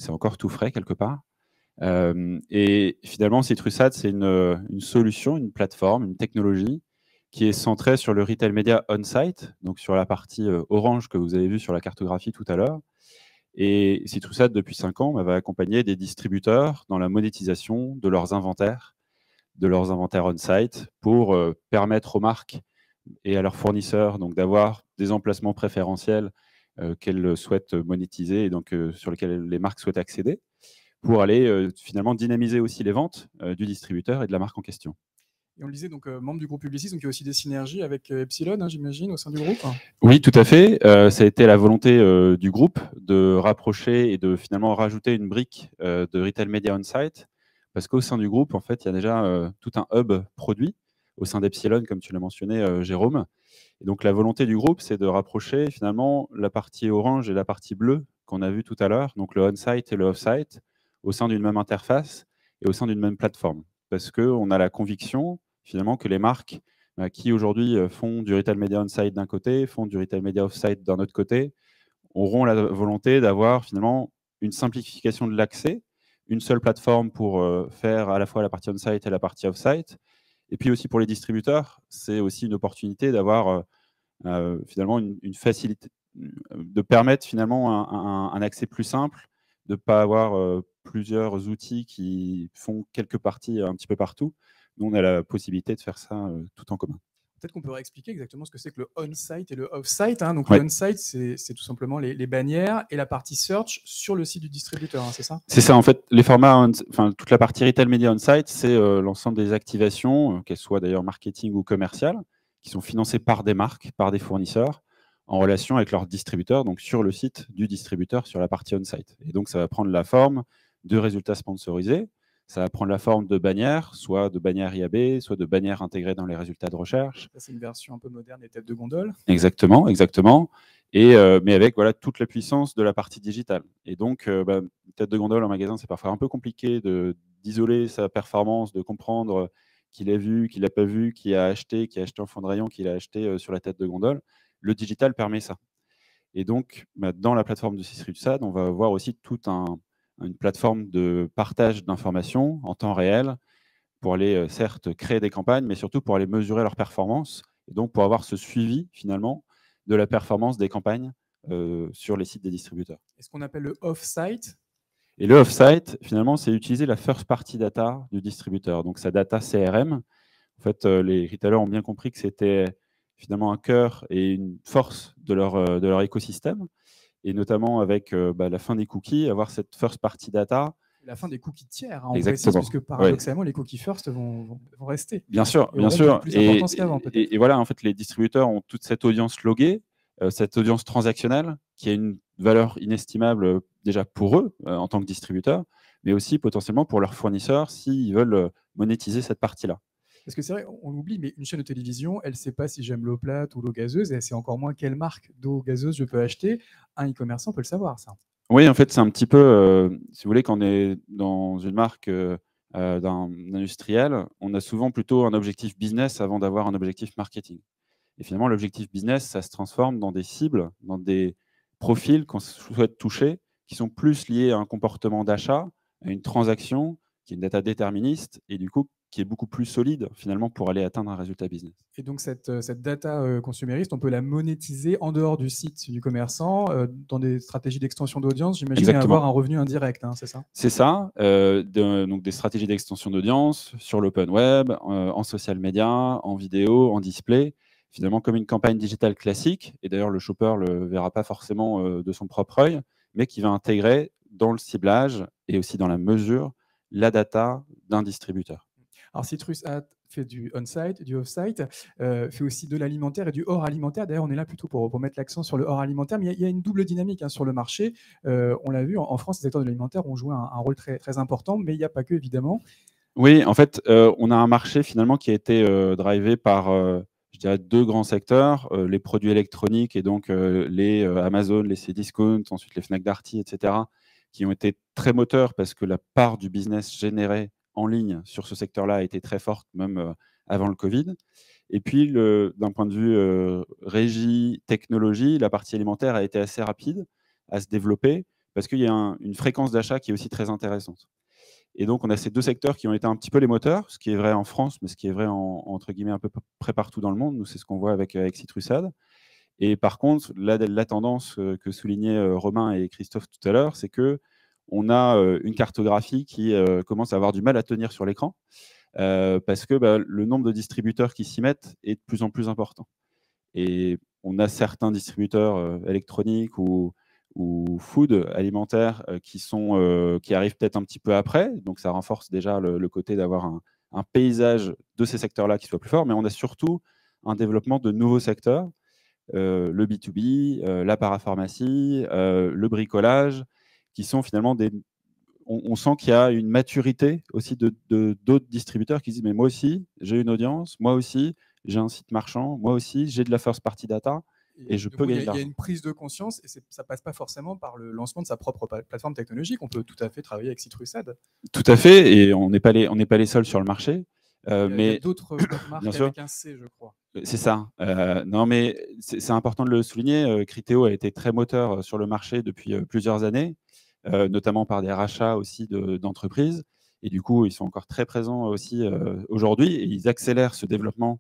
encore tout frais quelque part. Et finalement, Citrusad, c'est une solution, une plateforme, une technologie qui est centrée sur le retail média on-site, donc sur la partie orange que vous avez vue sur la cartographie tout à l'heure. Et Citrusad, depuis 5 ans, va accompagner des distributeurs dans la monétisation de leurs inventaires on-site pour permettre aux marques et à leurs fournisseurs donc d'avoir des emplacements préférentiels qu'elles souhaitent monétiser et donc sur lesquels les marques souhaitent accéder, pour aller finalement dynamiser aussi les ventes du distributeur et de la marque en question. Et on le disait, donc membre du groupe Publicis, donc il y a aussi des synergies avec Epsilon, j'imagine, au sein du groupe. Oui, tout à fait. Ça a été la volonté du groupe de rapprocher et de finalement rajouter une brique de retail media on-site, parce qu'au sein du groupe, en fait, il y a déjà tout un hub produit au sein d'Epsilon, comme tu l'as mentionné, Jérôme. Et donc la volonté du groupe, c'est de rapprocher finalement la partie orange et la partie bleue qu'on a vue tout à l'heure, donc le on-site et le off-site, au sein d'une même interface et au sein d'une même plateforme. Parce qu'on a la conviction, finalement, que les marques qui aujourd'hui font du retail media on-site d'un côté, font du retail media off-site d'un autre côté, auront la volonté d'avoir finalement une simplification de l'accès, une seule plateforme pour faire à la fois la partie on-site et la partie off-site, Et puis aussi pour les distributeurs, c'est aussi une opportunité d'avoir finalement une facilité, de permettre finalement un accès plus simple, de ne pas avoir plusieurs outils qui font quelques parties un petit peu partout. Nous, on a la possibilité de faire ça tout en commun. Peut-être qu'on peut réexpliquer exactement ce que c'est que le on-site et le off-site. Hein. Donc, Ouais. le on-site, c'est tout simplement les bannières et la partie search sur le site du distributeur, hein, c'est ça? C'est ça, en fait, les formats, toute la partie retail media on-site, c'est l'ensemble des activations, qu'elles soient d'ailleurs marketing ou commerciales, qui sont financées par des marques, par des fournisseurs, en relation avec leurs distributeurs, donc sur le site du distributeur, sur la partie on-site. Et donc, ça va prendre la forme de résultats sponsorisés, ça va prendre la forme de bannières, soit de bannières IAB, soit de bannières intégrées dans les résultats de recherche. Ça, c'est une version un peu moderne des têtes de gondole. Exactement, exactement. Et, mais avec voilà, toute la puissance de la partie digitale. Et donc, une tête de gondole en magasin, c'est parfois un peu compliqué d'isoler sa performance, de comprendre qui l'a vu, qui ne l'a pas vu, qui a acheté en fond de rayon, qui l'a acheté sur la tête de gondole. Le digital permet ça. Et donc, dans la plateforme de Citrusad, on va avoir aussi toute une plateforme de partage d'informations en temps réel pour aller, certes, créer des campagnes, mais surtout pour aller mesurer leur performance. Et donc, pour avoir ce suivi, finalement, de la performance des campagnes sur les sites des distributeurs. Et ce qu'on appelle le off-site. Et le off-site, finalement, c'est utiliser la first party data du distributeur, donc sa data CRM. En fait, les retailers ont bien compris que c'était finalement un cœur et une force de leur écosystème, et notamment avec la fin des cookies, avoir cette first party data. La fin des cookies tiers, hein, on Exactement. précise, puisque paradoxalement, les cookies first vont rester. Bien sûr, Et bien sûr. plus d'importance qu'avant, peut-être. Et voilà, en fait, les distributeurs ont toute cette audience loguée, cette audience transactionnelle, qui a une valeur inestimable déjà pour eux en tant que distributeurs, mais aussi potentiellement pour leurs fournisseurs s'ils veulent monétiser cette partie-là. Parce que c'est vrai, on l'oublie, mais une chaîne de télévision, elle ne sait pas si j'aime l'eau plate ou l'eau gazeuse, et elle sait encore moins quelle marque d'eau gazeuse je peux acheter. Un e-commerçant peut le savoir, ça. Oui, en fait, c'est un petit peu, si vous voulez, quand on est dans une marque d'un industriel, on a souvent plutôt un objectif business avant d'avoir un objectif marketing. Et finalement, l'objectif business, ça se transforme dans des cibles, dans des profils qu'on souhaite toucher, qui sont plus liés à un comportement d'achat, à une transaction, qui est une data déterministe, et du coup, qui est beaucoup plus solide, finalement, pour aller atteindre un résultat business. Et donc, cette data consumériste, on peut la monétiser en dehors du site du commerçant, dans des stratégies d'extension d'audience, j'imagine, et avoir un revenu indirect, hein, c'est ça? C'est ça, donc des stratégies d'extension d'audience sur l'open web, en social media, en vidéo, en display, finalement comme une campagne digitale classique, et d'ailleurs le shopper ne le verra pas forcément de son propre œil, mais qui va intégrer dans le ciblage et aussi dans la mesure la data d'un distributeur. Alors, Citrusad fait du on-site, du off-site, fait aussi de l'alimentaire et du hors alimentaire. D'ailleurs, on est là plutôt pour mettre l'accent sur le hors alimentaire, mais il y a une double dynamique hein, sur le marché. On l'a vu, en France, les acteurs de l'alimentaire ont joué un rôle très, très important, mais il n'y a pas que, évidemment. Oui, en fait, on a un marché finalement qui a été drivé par, je dirais, deux grands secteurs, les produits électroniques et donc les Amazon, les Cdiscount, ensuite les Fnac Darty, etc., qui ont été très moteurs parce que la part du business généré en ligne sur ce secteur-là a été très forte, même avant le Covid. Et puis, d'un point de vue régie, technologie, la partie alimentaire a été assez rapide à se développer parce qu'il y a une fréquence d'achat qui est aussi très intéressante. Et donc, on a ces deux secteurs qui ont été un petit peu les moteurs, ce qui est vrai en France, mais ce qui est vrai entre guillemets un peu près partout dans le monde. Nous, c'est ce qu'on voit avec Citrusad. Et par contre, la tendance que soulignaient Romain et Christophe tout à l'heure, c'est que on a une cartographie qui commence à avoir du mal à tenir sur l'écran parce que le nombre de distributeurs qui s'y mettent est de plus en plus important. Et on a certains distributeurs électroniques ou food alimentaires qui arrivent peut-être un petit peu après. Donc, ça renforce déjà le côté d'avoir un paysage de ces secteurs-là qui soit plus fort. Mais on a surtout un développement de nouveaux secteurs, le B2B, la parapharmacie, le bricolage, qui sont finalement on sent qu'il y a une maturité aussi d'autres distributeurs qui disent « mais moi aussi, j'ai une audience, moi aussi, j'ai un site marchand, moi aussi, j'ai de la first party data. » Et je peux gagner de l'argent. Il y a une prise de conscience et ça ne passe pas forcément par le lancement de sa propre plateforme technologique. On peut tout à fait travailler avec Citrusad. Tout à fait, et on n'est pas les seuls sur le marché. Il y a d'autres marques avec un C, je crois. C'est ça. Non, mais c'est important de le souligner. Criteo a été très moteur sur le marché depuis plusieurs années, notamment par des rachats aussi d'entreprises. Et du coup, ils sont encore très présents aussi aujourd'hui. Et ils accélèrent ce développement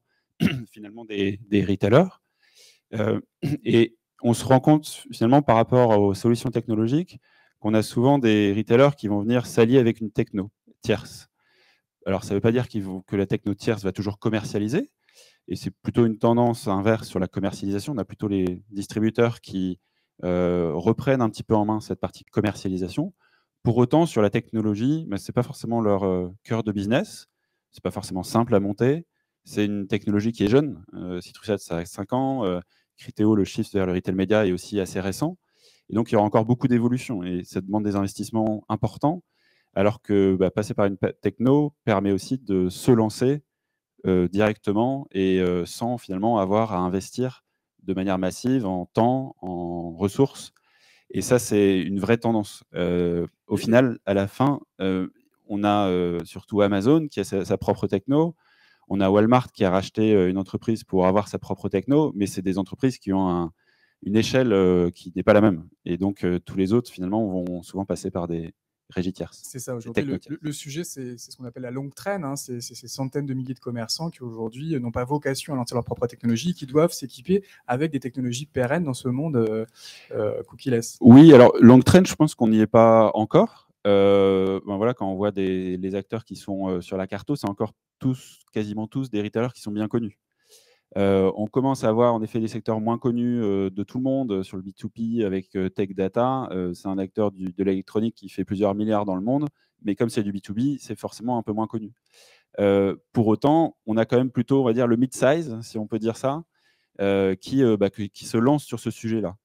finalement des retailers. Et on se rend compte finalement par rapport aux solutions technologiques qu'on a souvent des retailers qui vont venir s'allier avec une techno tierce. Alors, ça ne veut pas dire que la techno tierce va toujours commercialiser, et c'est plutôt une tendance inverse sur la commercialisation. On a plutôt les distributeurs qui reprennent un petit peu en main cette partie commercialisation. Pour autant, sur la technologie, ce n'est pas forcément leur cœur de business, ce n'est pas forcément simple à monter, c'est une technologie qui est jeune. Citrusat, ça a 5 ans, Criteo, le shift vers le retail média est aussi assez récent, et donc il y aura encore beaucoup d'évolution, et ça demande des investissements importants, alors que passer par une techno permet aussi de se lancer directement et sans finalement avoir à investir de manière massive en temps, en ressources. Et ça, c'est une vraie tendance. Au final, à la fin, on a surtout Amazon qui a sa propre techno. On a Walmart qui a racheté une entreprise pour avoir sa propre techno, mais c'est des entreprises qui ont une échelle qui n'est pas la même. Et donc, tous les autres, finalement, vont souvent passer par des régies tierces. C'est ça, aujourd'hui, le sujet, c'est ce qu'on appelle la longue traîne. Hein. C'est ces centaines de milliers de commerçants qui, aujourd'hui, n'ont pas vocation à lancer leur propre technologie, qui doivent s'équiper avec des technologies pérennes dans ce monde cookie-less. Oui, alors, longue traîne, je pense qu'on n'y est pas encore. Voilà, quand on voit les acteurs qui sont sur la carte, c'est encore quasiment tous des retailers qui sont bien connus. On commence à avoir en effet des secteurs moins connus de tout le monde sur le B2B avec Tech Data. C'est un acteur de l'électronique qui fait plusieurs milliards dans le monde, mais comme c'est du B2B, c'est forcément un peu moins connu. Pour autant, on a quand même plutôt, on va dire, le mid-size, si on peut dire ça, qui se lance sur ce sujet-là.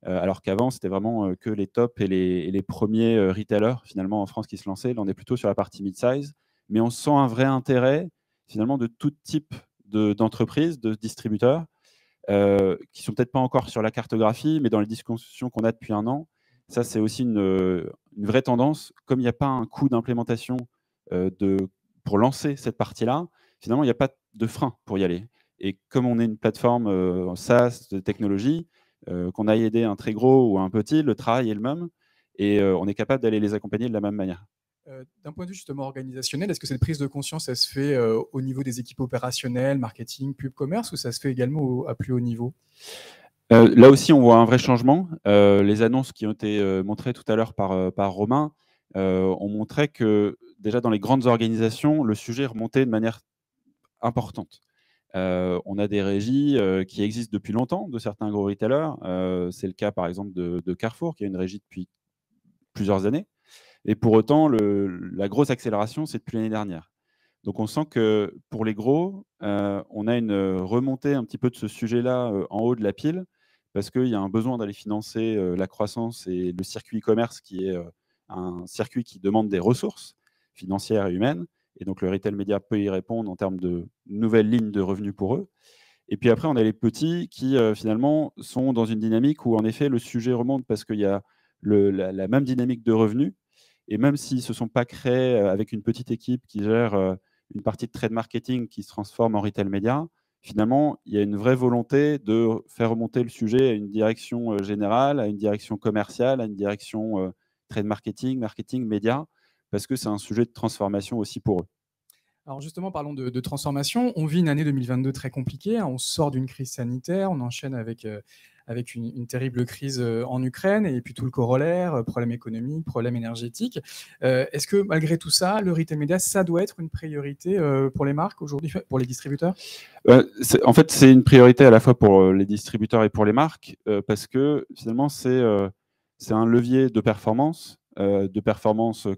Alors qu'avant, c'était vraiment que les tops et les premiers retailers finalement en France qui se lançaient. Là, on est plutôt sur la partie mid-size, mais on sent un vrai intérêt finalement de tout type d'entreprises, de distributeurs, qui ne sont peut-être pas encore sur la cartographie, mais dans les discussions qu'on a depuis 1 an, ça c'est aussi une vraie tendance. Comme il n'y a pas un coût d'implémentation pour lancer cette partie-là, finalement il n'y a pas de frein pour y aller. Et comme on est une plateforme SaaS de technologie, qu'on aille aider un très gros ou un petit, le travail est le même, et on est capable d'aller les accompagner de la même manière. D'un point de vue justement organisationnel, est-ce que cette prise de conscience, elle se fait au niveau des équipes opérationnelles, marketing, pub, commerce, ou ça se fait également à plus haut niveau? Là aussi, on voit un vrai changement. Les annonces qui ont été montrées tout à l'heure par Romain ont montré que déjà dans les grandes organisations, le sujet remontait de manière importante. On a des régies qui existent depuis longtemps de certains gros retailers. C'est le cas par exemple de Carrefour, qui a une régie depuis plusieurs années. Et pour autant, la grosse accélération, c'est depuis l'année dernière. Donc on sent que pour les gros, on a une remontée un petit peu de ce sujet-là en haut de la pile, parce qu'il y a un besoin d'aller financer la croissance et le circuit e-commerce, qui est un circuit qui demande des ressources financières et humaines. Et donc le retail média peut y répondre en termes de nouvelles lignes de revenus pour eux. Et puis après, on a les petits qui finalement sont dans une dynamique où en effet le sujet remonte parce qu'il y a la même dynamique de revenus. Et même s'ils ne se sont pas créés avec une petite équipe qui gère une partie de trade marketing qui se transforme en retail média, finalement, il y a une vraie volonté de faire remonter le sujet à une direction générale, à une direction commerciale, à une direction trade marketing, marketing, média, parce que c'est un sujet de transformation aussi pour eux. Alors justement, parlons de transformation. On vit une année 2022 très compliquée. On sort d'une crise sanitaire, on enchaîne avec une terrible crise en Ukraine et puis tout le corollaire, problème économique, problème énergétique. Est-ce que malgré tout ça, le retail média, ça doit être une priorité pour les marques aujourd'hui, pour les distributeurs? En fait, c'est une priorité à la fois pour les distributeurs et pour les marques, parce que finalement, c'est un levier de performance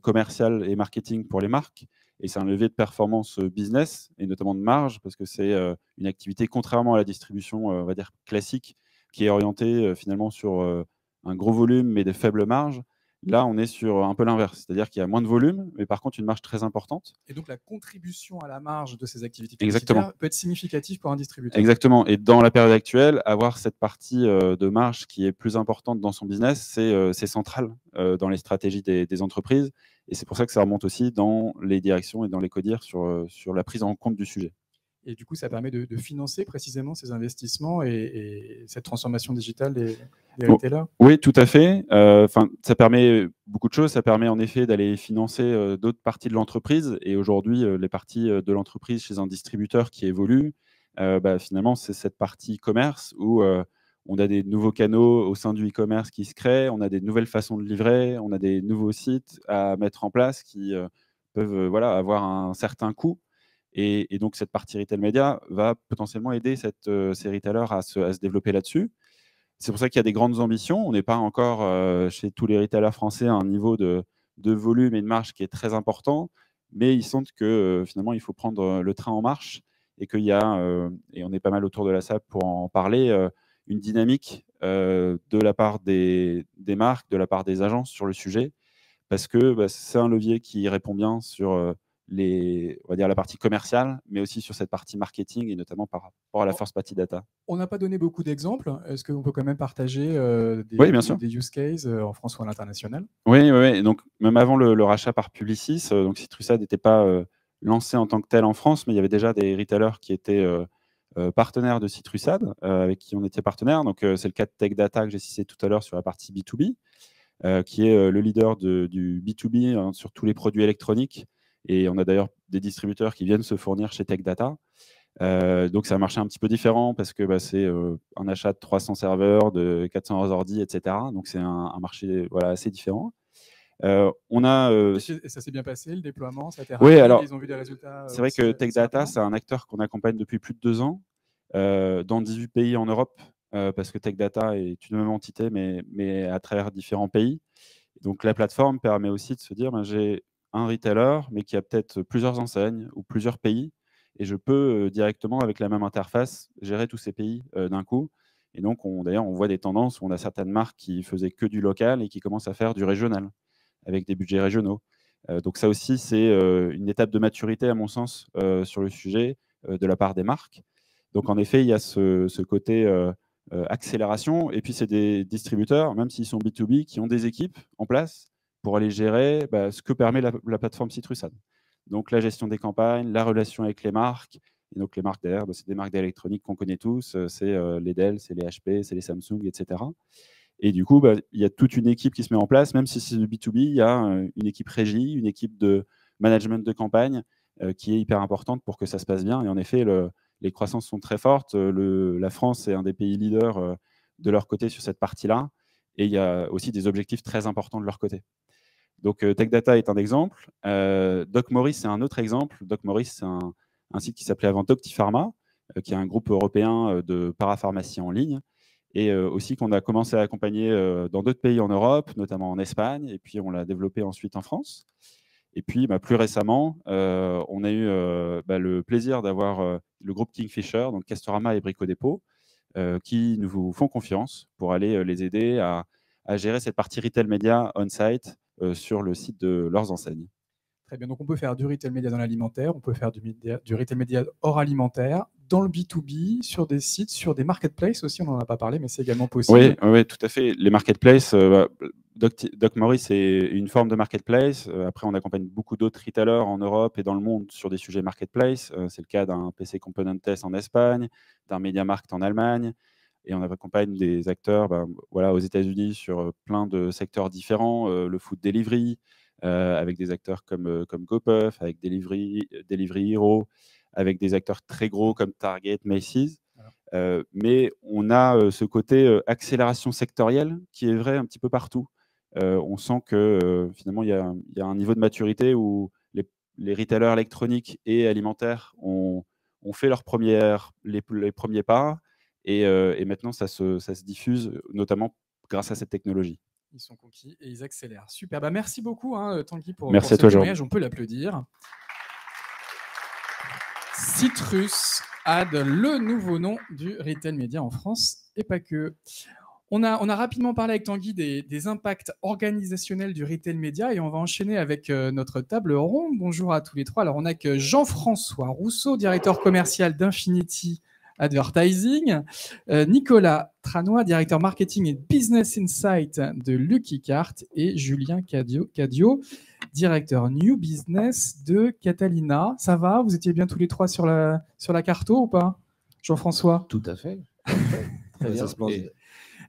commerciale et marketing pour les marques. Et c'est un levier de performance business, et notamment de marge, parce que c'est une activité, contrairement à la distribution on va dire classique, qui est orientée finalement sur un gros volume mais de faibles marges. Là, on est sur un peu l'inverse, c'est-à-dire qu'il y a moins de volume, mais par contre une marge très importante. Et donc la contribution à la marge de ces activités publicitaires peut être significative pour un distributeur. Exactement. Et dans la période actuelle, avoir cette partie de marge qui est plus importante dans son business, c'est central dans les stratégies des entreprises. Et c'est pour ça que ça remonte aussi dans les directions et dans les codires sur la prise en compte du sujet. Et du coup, ça permet de financer précisément ces investissements et cette transformation digitale des retailers. Oui, tout à fait. Ça permet beaucoup de choses. Ça permet en effet d'aller financer d'autres parties de l'entreprise. Et aujourd'hui, les parties de l'entreprise chez un distributeur qui évolue, finalement, c'est cette partie commerce où on a des nouveaux canaux au sein du e-commerce qui se créent, on a des nouvelles façons de livrer, on a des nouveaux sites à mettre en place qui peuvent avoir un certain coût. Et donc, cette partie retail média va potentiellement aider ces retailers à se développer là-dessus. C'est pour ça qu'il y a des grandes ambitions. On n'est pas encore chez tous les retailers français à un niveau de volume et de marge qui est très important, mais ils sentent que finalement, il faut prendre le train en marche et qu'il y a, et on est pas mal autour de la salle pour en parler, une dynamique de la part des marques, de la part des agences sur le sujet, parce que c'est un levier qui répond bien sur on va dire la partie commerciale, mais aussi sur cette partie marketing et notamment par rapport à la first party data. On n'a pas donné beaucoup d'exemples. Est-ce qu'on peut quand même partager Oui, bien sûr. des use cases en France ou à l'international? Oui. Donc, même avant le rachat par Publicis, donc Citrusad n'était pas lancé en tant que tel en France, mais il y avait déjà des retailers qui étaient partenaires de Citrusad, avec qui on était partenaire. Donc, c'est le cas de Tech Data que j'ai cité tout à l'heure sur la partie B2B, qui est le leader du B2B sur tous les produits électroniques. Et on a d'ailleurs des distributeurs qui viennent se fournir chez Tech Data. Donc, c'est un marché un petit peu différent parce que c'est un achat de 300 serveurs, de 400 ordi, etc. Donc, c'est un marché assez différent. Et ça s'est bien passé, le déploiement, ça a été rapide, oui, alors, ils ont vu des résultats. C'est vrai que Tech Data, c'est un acteur qu'on accompagne depuis plus de 2 ans dans 18 pays en Europe, parce que Tech Data est une même entité, mais à travers différents pays. Donc, la plateforme permet aussi de se dire, j'ai un retailer, mais qui a peut-être plusieurs enseignes ou plusieurs pays, et je peux directement, avec la même interface, gérer tous ces pays d'un coup. Et donc, d'ailleurs, on voit des tendances où on a certaines marques qui faisaient que du local et qui commencent à faire du régional, avec des budgets régionaux. Donc ça aussi, c'est une étape de maturité, à mon sens, sur le sujet de la part des marques. Donc en effet, il y a ce côté accélération. Et puis, c'est des distributeurs, même s'ils sont B2B, qui ont des équipes en place pour aller gérer ce que permet la plateforme Citrusad. Donc la gestion des campagnes, la relation avec les marques. Et donc les marques derrière, c'est des marques d'électronique qu'on connaît tous. C'est les Dell, c'est les HP, c'est les Samsung, etc. Et du coup, il y a toute une équipe qui se met en place, même si c'est du B2B, il y a une équipe régie, une équipe de management de campagne qui est hyper importante pour que ça se passe bien. Et en effet, les croissances sont très fortes. La France est un des pays leaders de leur côté sur cette partie-là. Et il y a aussi des objectifs très importants de leur côté. Donc, Tech Data est un exemple. DocMorris, c'est un autre exemple. DocMorris, c'est un site qui s'appelait avant Doctipharma, qui est un groupe européen de parapharmacie en ligne. Et aussi qu'on a commencé à accompagner dans d'autres pays en Europe, notamment en Espagne, et puis on l'a développé ensuite en France. Et puis, plus récemment, on a eu le plaisir d'avoir le groupe Kingfisher, donc Castorama et Brico Dépôt, qui nous font confiance pour aller les aider à gérer cette partie retail média on-site sur le site de leurs enseignes. Très bien, donc on peut faire du retail média dans l'alimentaire, on peut faire du retail média hors alimentaire, dans le B2B, sur des sites, sur des marketplaces aussi, on n'en a pas parlé, mais c'est également possible. Oui, tout à fait. Les marketplaces, DocMorris, c'est une forme de marketplace. Après, on accompagne beaucoup d'autres retailers en Europe et dans le monde sur des sujets marketplace. C'est le cas d'un PC Component Test en Espagne, d'un MediaMarkt en Allemagne. Et on accompagne des acteurs aux États-Unis sur plein de secteurs différents, le food delivery, avec des acteurs comme GoPuff, avec Delivery Hero, avec des acteurs très gros comme Target, Macy's. Mais on a ce côté accélération sectorielle qui est vrai un petit peu partout. On sent que finalement, il y a un niveau de maturité où les retailers électroniques et alimentaires ont fait les premiers pas. Et maintenant, ça se diffuse, notamment grâce à cette technologie. Ils sont conquis et ils accélèrent. Super. Merci beaucoup, Tanguy, pour Merci ce témoignage. On peut l'applaudir. Citrusad, le nouveau nom du retail média en France et pas que. On a rapidement parlé avec Tanguy des impacts organisationnels du retail média et on va enchaîner avec notre table ronde. Bonjour à tous les trois. Alors, on a que Jean-François Rousseau, directeur commercial d'Infinity Advertising, Nicolas Tranois, directeur marketing et business insight de Lucky Cart, et Julien Cadio, directeur New Business de Catalina. Ça va? Vous étiez bien tous les trois sur la carto ou pas? Jean-François? Tout à fait. Très bien. Ça se passe. Et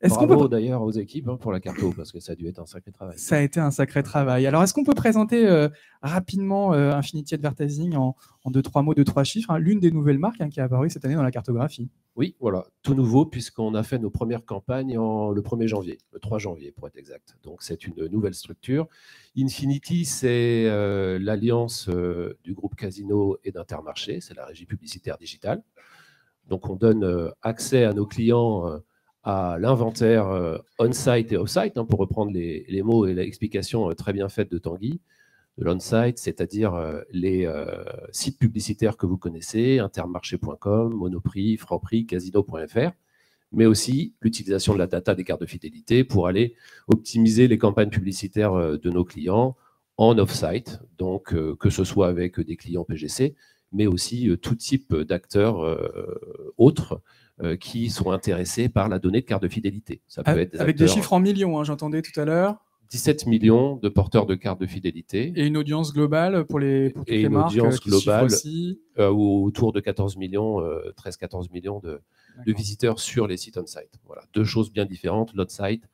Est-ce qu'on bravo peut... d'ailleurs aux équipes pour la carto, parce que ça a dû être un sacré travail. Ça a été un sacré travail. Alors, est-ce qu'on peut présenter rapidement Infinity Advertising en 2-3 mots, 2-3 chiffres, hein, l'une des nouvelles marques qui est apparue cette année dans la cartographie? Oui, voilà, tout nouveau, puisqu'on a fait nos premières campagnes le 1er janvier, le 3 janvier pour être exact. Donc, c'est une nouvelle structure. Infinity, c'est l'alliance du groupe Casino et d'Intermarché, c'est la régie publicitaire digitale. Donc, on donne accès à nos clients à l'inventaire on-site et off-site, hein, pour reprendre les mots et l'explication très bien faite de Tanguy. De l'on-site, c'est-à-dire les sites publicitaires que vous connaissez, intermarché.com, Monoprix, Franprix, Casino.fr, mais aussi l'utilisation de la data des cartes de fidélité pour aller optimiser les campagnes publicitaires de nos clients en off-site, donc que ce soit avec des clients PGC, mais aussi tout type d'acteurs autres qui sont intéressés par la donnée de carte de fidélité. Ça peut être avec des chiffres en millions, hein, j'entendais tout à l'heure. 17 millions de porteurs de cartes de fidélité. Et une audience globale pour toutes les marques. Et une audience globale aussi. Autour de 14 millions, 13-14 millions de visiteurs sur les sites on-site. Voilà, deux choses bien différentes, l'on-site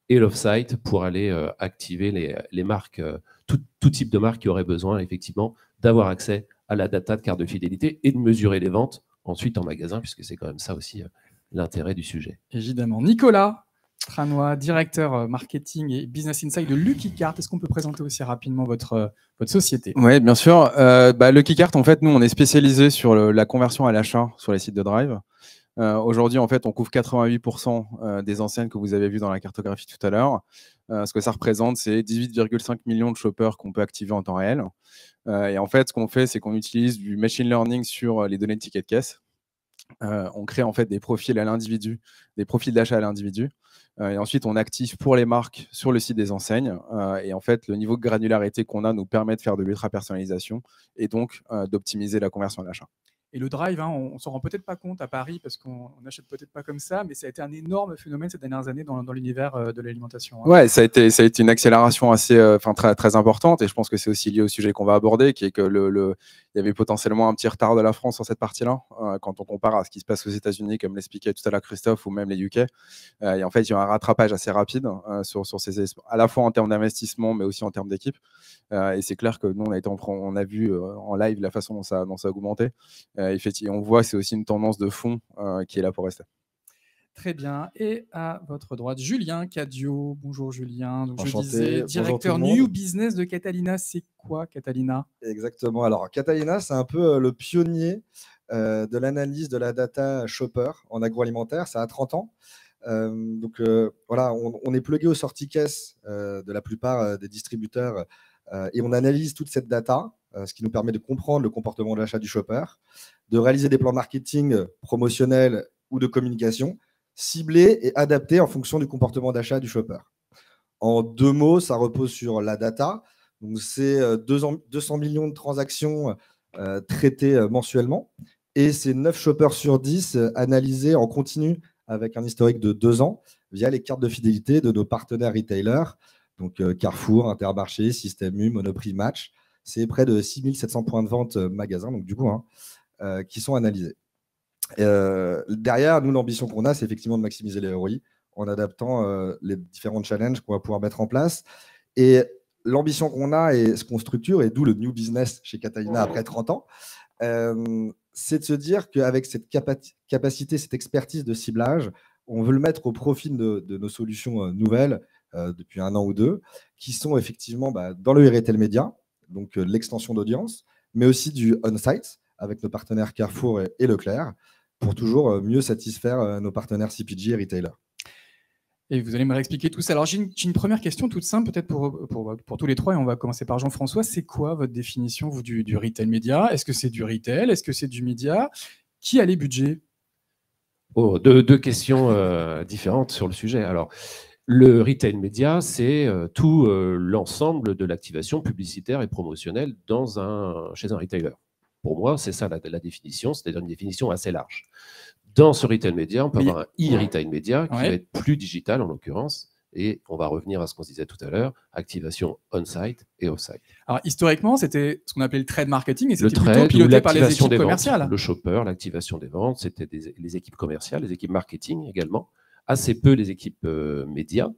et l'off-site, pour aller activer les marques, tout type de marques qui auraient besoin effectivement d'avoir accès à la data de carte de fidélité et de mesurer les ventes ensuite en magasin, puisque c'est quand même ça aussi l'intérêt du sujet. Évidemment. Nicolas Tranois, directeur marketing et business insight de Lucky Cart. Est-ce qu'on peut présenter aussi rapidement votre société? Oui, bien sûr. Lucky Cart, en fait, nous, on est spécialisé sur la conversion à l'achat sur les sites de Drive. Aujourd'hui, en fait, on couvre 88% des enseignes que vous avez vues dans la cartographie tout à l'heure. Ce que ça représente, c'est 18,5 millions de shoppers qu'on peut activer en temps réel. Et en fait, ce qu'on fait, c'est qu'on utilise du machine learning sur les données de tickets de caisse. On crée en fait des profils à l'individu, des profils d'achat à l'individu. Et ensuite, on active pour les marques sur le site des enseignes. Et en fait, le niveau de granularité qu'on a nous permet de faire de l'ultra-personnalisation et donc d'optimiser la conversion à l'achat. Et le drive, hein, on ne s'en rend peut-être pas compte à Paris parce qu'on n'achète peut-être pas comme ça, mais ça a été un énorme phénomène ces dernières années dans l'univers de l'alimentation. Hein. Ouais, ça a été une accélération assez, très, très importante, et je pense que c'est aussi lié au sujet qu'on va aborder, qui est que il y avait potentiellement un petit retard de la France sur cette partie-là, quand on compare à ce qui se passe aux États-Unis, comme l'expliquait tout à l'heure Christophe, ou même les UK. Et en fait, il y a un rattrapage assez rapide sur à la fois en termes d'investissement, mais aussi en termes d'équipe. Et c'est clair que nous, on a vu en live la façon dont ça a augmenté. Effectivement, on voit que c'est aussi une tendance de fond qui est là pour rester. Très bien. Et à votre droite, Julien Cadio. Bonjour Julien. Donc, Enchanté. je disais, directeur New Business de Catalina. C'est quoi Catalina? Exactement. Alors, Catalina, c'est un peu le pionnier de l'analyse de la data shopper en agroalimentaire. Ça a 30 ans. Voilà, on est plugué aux sorties caisses de la plupart des distributeurs et on analyse toute cette data, ce qui nous permet de comprendre le comportement de l'achat du shopper, de réaliser des plans marketing promotionnels ou de communication ciblés et adaptés en fonction du comportement d'achat du shopper. En 2 mots, ça repose sur la data. Donc, c'est 200 millions de transactions traitées mensuellement et c'est 9 shoppers sur 10 analysés en continu avec un historique de 2 ans via les cartes de fidélité de nos partenaires retailers, donc Carrefour, Intermarché, Système U, Monoprix, Match. C'est près de 6700 points de vente magasins, donc du coup, qui sont analysés. Derrière, nous, l'ambition qu'on a, c'est effectivement de maximiser les ROI en adaptant les différents challenges qu'on va pouvoir mettre en place. Et l'ambition qu'on a et ce qu'on structure, et d'où le new business chez Catalina après 30 ans, c'est de se dire qu'avec cette capacité, cette expertise de ciblage, on veut le mettre au profit de nos solutions nouvelles depuis 1 an ou 2, qui sont effectivement dans le retail média, donc l'extension d'audience, mais aussi du on-site avec nos partenaires Carrefour et Leclerc, pour toujours mieux satisfaire nos partenaires CPG et retailers. Et vous allez me réexpliquer tout ça. Alors, j'ai une première question toute simple, peut-être pour tous les trois, et on va commencer par Jean-François. C'est quoi votre définition, vous, du retail média? Est-ce que c'est du retail? Est-ce que c'est du média? Qui a les budgets? Deux questions différentes sur le sujet. Alors, le retail média, c'est tout l'ensemble de l'activation publicitaire et promotionnelle chez un retailer. Pour moi, c'est ça la définition, c'est-à-dire une définition assez large. Dans ce retail média, on peut avoir un e-retail média qui va être plus digital en l'occurrence Et on va revenir à ce qu'on se disait tout à l'heure, activation on-site et off-site. Alors, historiquement, c'était ce qu'on appelait le trade marketing et Le c'était plutôt trade ou piloté par les l'activation équipes des ventes. commerciales. Le shopper, l'activation des ventes, c'était les équipes commerciales, les équipes marketing également. Assez peu les équipes médias,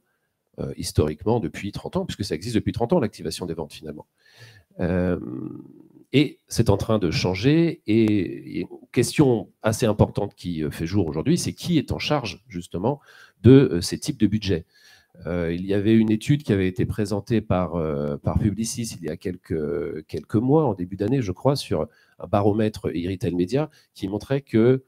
historiquement depuis 30 ans, puisque ça existe depuis 30 ans, l'activation des ventes finalement. Et c'est en train de changer. Et une question assez importante qui fait jour aujourd'hui, c'est qui est en charge justement de ces types de budgets. Il y avait une étude qui avait été présentée par Publicis il y a quelques mois, en début d'année, je crois, sur un baromètre e-retail média qui montrait que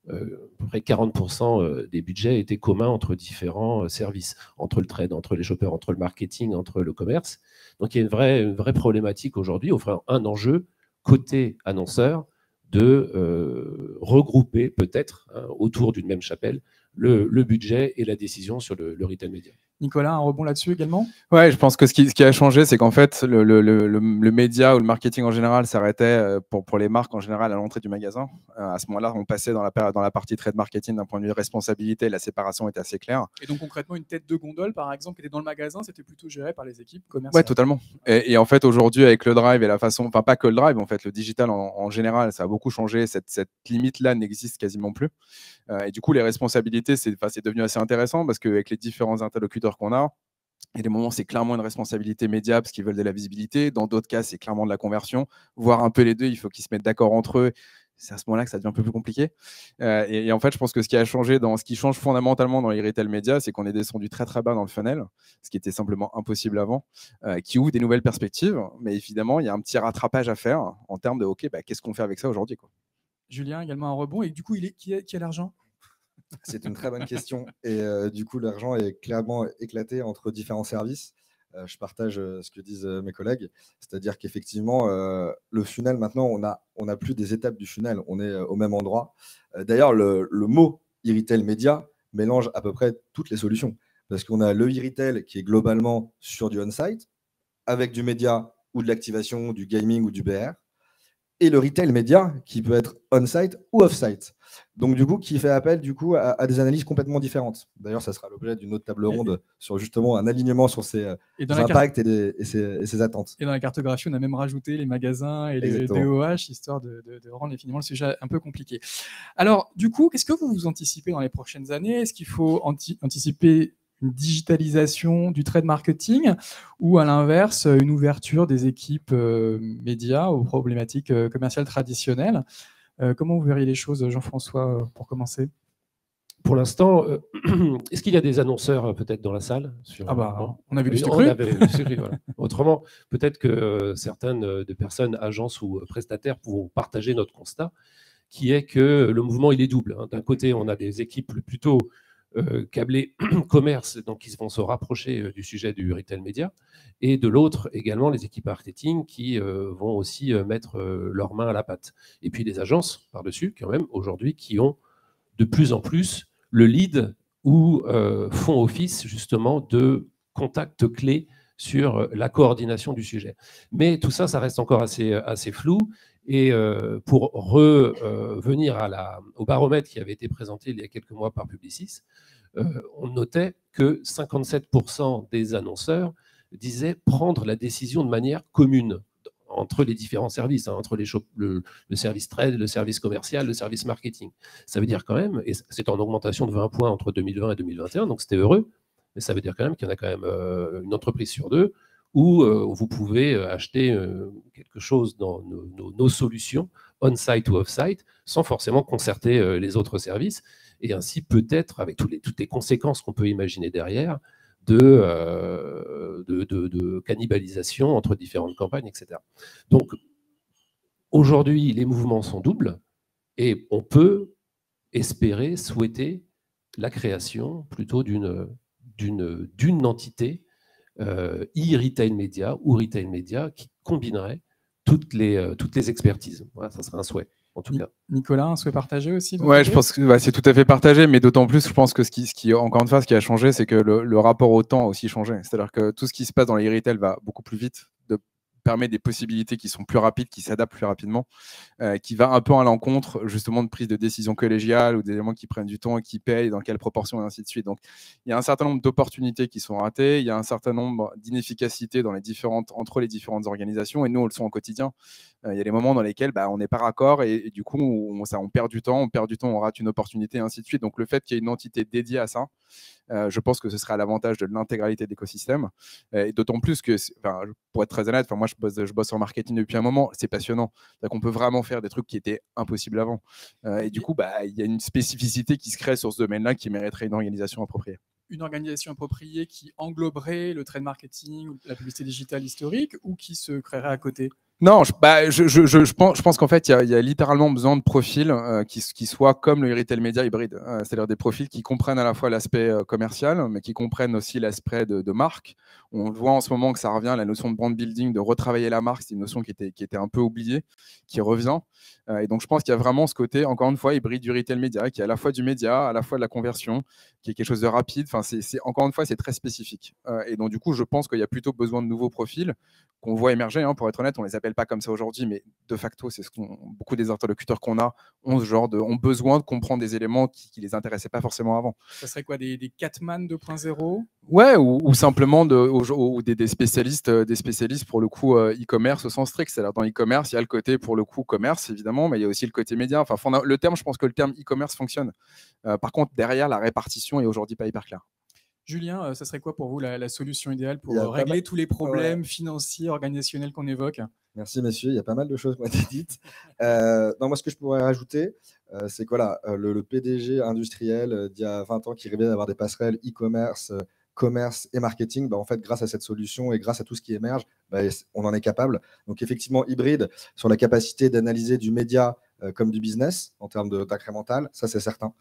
à peu près 40% des budgets étaient communs entre différents services, entre le trade, entre les shoppers, entre le marketing, entre le commerce. Donc il y a une vraie problématique aujourd'hui, enfin un enjeu côté annonceur de regrouper peut-être autour d'une même chapelle le budget et la décision sur le retail média. Nicolas, un rebond là-dessus également? Ouais, je pense que ce qui a changé, c'est qu'en fait, le média ou le marketing en général s'arrêtait pour les marques en général à l'entrée du magasin. À ce moment-là, on passait dans la partie trade marketing d'un point de vue responsabilité, la séparation était assez claire. Et donc concrètement, une tête de gondole, par exemple, qui était dans le magasin, c'était plutôt géré par les équipes commerciales. Ouais, totalement. Et en fait, aujourd'hui, avec le drive et la façon, enfin pas que le drive, en fait, le digital en général, ça a beaucoup changé. Cette limite-là n'existe quasiment plus. Et du coup, les responsabilités, c'est devenu assez intéressant parce qu'avec les différents interlocuteurs qu'on a, il y a des moments, c'est clairement une responsabilité média parce qu'ils veulent de la visibilité. Dans d'autres cas, c'est clairement de la conversion. Voire un peu les deux, il faut qu'ils se mettent d'accord entre eux. C'est à ce moment-là que ça devient un peu plus compliqué. Et en fait, je pense que ce qui a changé, ce qui change fondamentalement dans les retail médias, c'est qu'on est descendu très très bas dans le funnel, ce qui était simplement impossible avant, qui ouvre des nouvelles perspectives. Mais évidemment, il y a un petit rattrapage à faire en termes de OK, qu'est-ce qu'on fait avec ça aujourd'hui, quoi. Julien, également un rebond. Et du coup, qui a l'argent? C'est une très bonne question. Et du coup, l'argent est clairement éclaté entre différents services. Je partage ce que disent mes collègues. C'est-à-dire qu'effectivement, le funnel, maintenant, on n'a plus des étapes du funnel. On est au même endroit. D'ailleurs, le mot e-retail média mélange à peu près toutes les solutions. Parce qu'on a le e-retail qui est globalement sur du on-site, avec du média ou de l'activation, du gaming ou du BR. Et le retail média qui peut être on-site ou off-site. Donc, du coup, qui fait appel à des analyses complètement différentes. D'ailleurs, ça sera l'objet d'une autre table ronde sur justement un alignement sur ses impacts et ses attentes. Et dans la cartographie, on a même rajouté les magasins et les DOH, histoire de rendre finalement le sujet un peu compliqué. Alors, du coup, qu'est-ce que vous anticipez dans les prochaines années? Est-ce qu'il faut anticiper une digitalisation du trade marketing ou à l'inverse une ouverture des équipes médias aux problématiques commerciales traditionnelles? Comment vous verriez les choses, Jean-François, pour commencer? Pour l'instant, est-ce qu'il y a des annonceurs peut-être dans la salle on a vu le voilà. Autrement, peut-être que certaines des personnes, agences ou prestataires pourront partager notre constat, qui est que le mouvement il est double. D'un côté, on a des équipes plutôt câblés commerce, donc ils vont se rapprocher du sujet du retail média, et de l'autre également les équipes marketing qui vont aussi mettre leurs mains à la pâte. Et puis les agences par-dessus, quand même, aujourd'hui, qui ont de plus en plus le lead ou font office justement de contact clé sur la coordination du sujet. Mais tout ça, ça reste encore assez flou. Et pour revenir au baromètre qui avait été présenté il y a quelques mois par Publicis, on notait que 57% des annonceurs disaient prendre la décision de manière commune entre les différents services, entre le service trade, le service commercial, le service marketing. Ça veut dire quand même, et c'est en augmentation de 20 points entre 2020 et 2021, donc c'était heureux, mais ça veut dire quand même qu'il y en a quand même une entreprise sur deux où vous pouvez acheter quelque chose dans nos solutions, on-site ou off-site, sans forcément concerter les autres services, et ainsi peut-être, avec toutes les conséquences qu'on peut imaginer derrière, de cannibalisation entre différentes campagnes, etc. Donc, aujourd'hui, les mouvements sont doubles, et on peut espérer, souhaiter la création plutôt d'une entité e-retail média ou retail média qui combinerait toutes les expertises. Voilà, ça serait un souhait, en tout cas. Nicolas, un souhait partagé aussi? Ouais, je pense que c'est tout à fait partagé, mais d'autant plus, je pense que encore une fois, ce qui a changé, c'est que le rapport au temps a aussi changé. C'est-à-dire que tout ce qui se passe dans les retail va beaucoup plus vite, permet des possibilités qui sont plus rapides, qui s'adaptent plus rapidement, qui va un peu à l'encontre justement de prise de décision collégiale ou d'éléments qui prennent du temps et qui payent, dans quelle proportion et ainsi de suite. Donc, il y a un certain nombre d'opportunités qui sont ratées, il y a un certain nombre d'inefficacités entre les différentes organisations, et nous, on le sent au quotidien. Il y a des moments dans lesquels on n'est pas raccord et du coup, on perd du temps, on rate une opportunité et ainsi de suite. Donc, le fait qu'il y ait une entité dédiée à ça, je pense que ce serait à l'avantage de l'intégralité de l'écosystème. Et d'autant plus que, pour être très honnête, moi je bosse en marketing depuis un moment, c'est passionnant. On peut vraiment faire des trucs qui étaient impossibles avant. Et du coup, il y a une spécificité qui se crée sur ce domaine-là qui mériterait une organisation appropriée. Une organisation appropriée qui engloberait le trade marketing, la publicité digitale historique, ou qui se créerait à côté? Non, je pense qu'en fait, il y a littéralement besoin de profils qui soient comme le retail média hybride, c'est-à-dire des profils qui comprennent à la fois l'aspect commercial, mais qui comprennent aussi l'aspect de marque. On voit en ce moment que ça revient, la notion de brand building, de retravailler la marque, c'est une notion qui était un peu oubliée, qui revient. Et donc, je pense qu'il y a vraiment ce côté, encore une fois, hybride du retail média, qui est à la fois du média, à la fois de la conversion, qui est quelque chose de rapide. Enfin, encore une fois, c'est très spécifique. Et donc, du coup, je pense qu'il y a plutôt besoin de nouveaux profils qu'on voit émerger. Pour être honnête, on ne les appelle pas comme ça aujourd'hui, mais de facto, c'est beaucoup des interlocuteurs qu'on a ont besoin de comprendre des éléments qui ne les intéressaient pas forcément avant. Ça serait quoi, des Catman 2.0? Ouais, ou simplement des spécialistes pour le coup e-commerce au sens strict. C'est-à-dire dans e-commerce, il y a le côté pour le coup commerce évidemment, mais il y a aussi le côté média. Enfin, je pense que le terme e-commerce fonctionne. Par contre, derrière, la répartition est aujourd'hui pas hyper claire. Julien, ça serait quoi pour vous la solution idéale pour régler tous les problèmes financiers, organisationnels qu'on évoque? Merci messieurs, il y a pas mal de choses qui ont été dites. Moi, ce que je pourrais rajouter, c'est que le PDG industriel d'il y a 20 ans qui rêvait d'avoir des passerelles e-commerce, commerce et marketing, en fait, grâce à cette solution et grâce à tout ce qui émerge, on en est capable. Donc effectivement, hybride sur la capacité d'analyser du média comme du business en termes d'incrémental, ça c'est certain.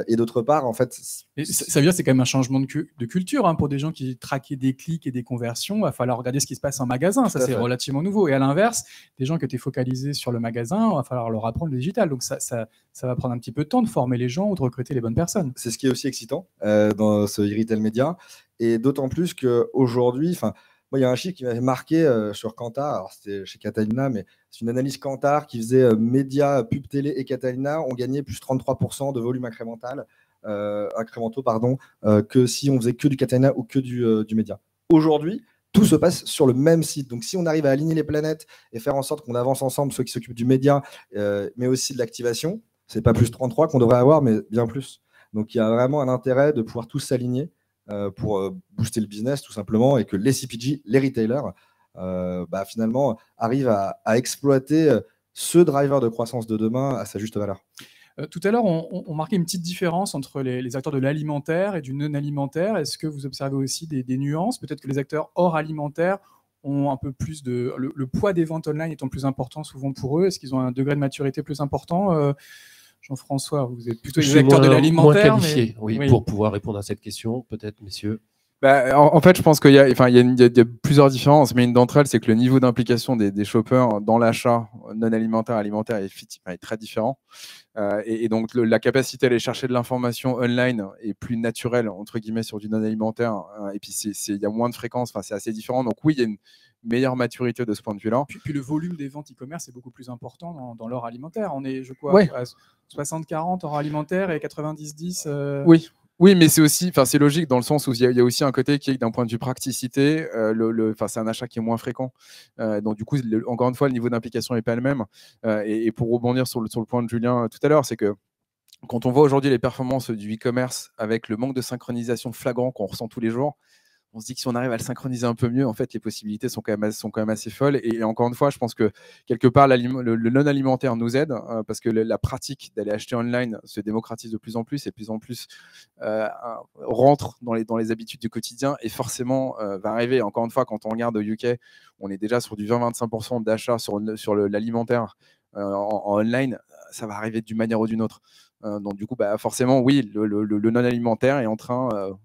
Et d'autre part, en fait... Ça veut dire que c'est quand même un changement de culture pour des gens qui traquaient des clics et des conversions. Il va falloir regarder ce qui se passe en magasin, ça c'est relativement nouveau. Et à l'inverse, des gens qui étaient focalisés sur le magasin, il va falloir leur apprendre le digital. Donc ça va prendre un petit peu de temps de former les gens ou de recruter les bonnes personnes. C'est ce qui est aussi excitant dans ce retail média. Et d'autant plus qu'aujourd'hui, moi, il y a un chiffre qui m'avait marqué sur Kantar, alors c'était chez Catalina, mais c'est une analyse Kantar qui faisait médias, pub télé et Catalina ont gagné plus 33% de volume incrémentaux que si on faisait que du Catalina ou que du média. Aujourd'hui, tout se passe sur le même site. Donc, si on arrive à aligner les planètes et faire en sorte qu'on avance ensemble, ceux qui s'occupent du média, mais aussi de l'activation, c'est pas plus 33 qu'on devrait avoir, mais bien plus. Donc, il y a vraiment un intérêt de pouvoir tous s'aligner pour booster le business tout simplement et que les CPG, les retailers, finalement arrivent à exploiter ce driver de croissance de demain à sa juste valeur. Tout à l'heure, on marquait une petite différence entre les acteurs de l'alimentaire et du non-alimentaire. Est-ce que vous observez aussi des nuances? Peut-être que les acteurs hors alimentaire ont un peu plus le poids des ventes online étant plus important souvent pour eux. Est-ce qu'ils ont un degré de maturité plus important? Jean-François, vous êtes plutôt des acteurs de l'alimentaire. Moins qualifié, oui, pour pouvoir répondre à cette question, peut-être, messieurs. En fait, je pense qu'il y a plusieurs différences, mais une d'entre elles, c'est que le niveau d'implication des shoppers dans l'achat non alimentaire, alimentaire est très différent. Et donc, la capacité à aller chercher de l'information online est plus naturelle, entre guillemets, sur du non alimentaire. Et puis, il y a moins de fréquences, c'est assez différent. Donc, oui, il y a une meilleure maturité de ce point de vue-là. Puis le volume des ventes e-commerce est beaucoup plus important dans l'or alimentaire. On est, je crois, à 60-40 or alimentaire et 90-10. Oui, mais c'est logique dans le sens où il y a aussi un côté qui est d'un point de vue praticité, c'est un achat qui est moins fréquent. Donc du coup, encore une fois, le niveau d'implication n'est pas le même. Et pour rebondir sur le point de Julien tout à l'heure, c'est que quand on voit aujourd'hui les performances du e-commerce avec le manque de synchronisation flagrant qu'on ressent tous les jours, on se dit que si on arrive à le synchroniser un peu mieux, en fait, les possibilités sont quand même assez folles. Et encore une fois, je pense que quelque part, le non-alimentaire nous aide parce que la pratique d'aller acheter online se démocratise de plus en plus et de plus en plus rentre dans les habitudes du quotidien et forcément va arriver. Encore une fois, quand on regarde au UK, on est déjà sur du 20-25% d'achat sur l'alimentaire en online. Ça va arriver d'une manière ou d'une autre. Donc du coup, forcément, oui, le non-alimentaire est en train...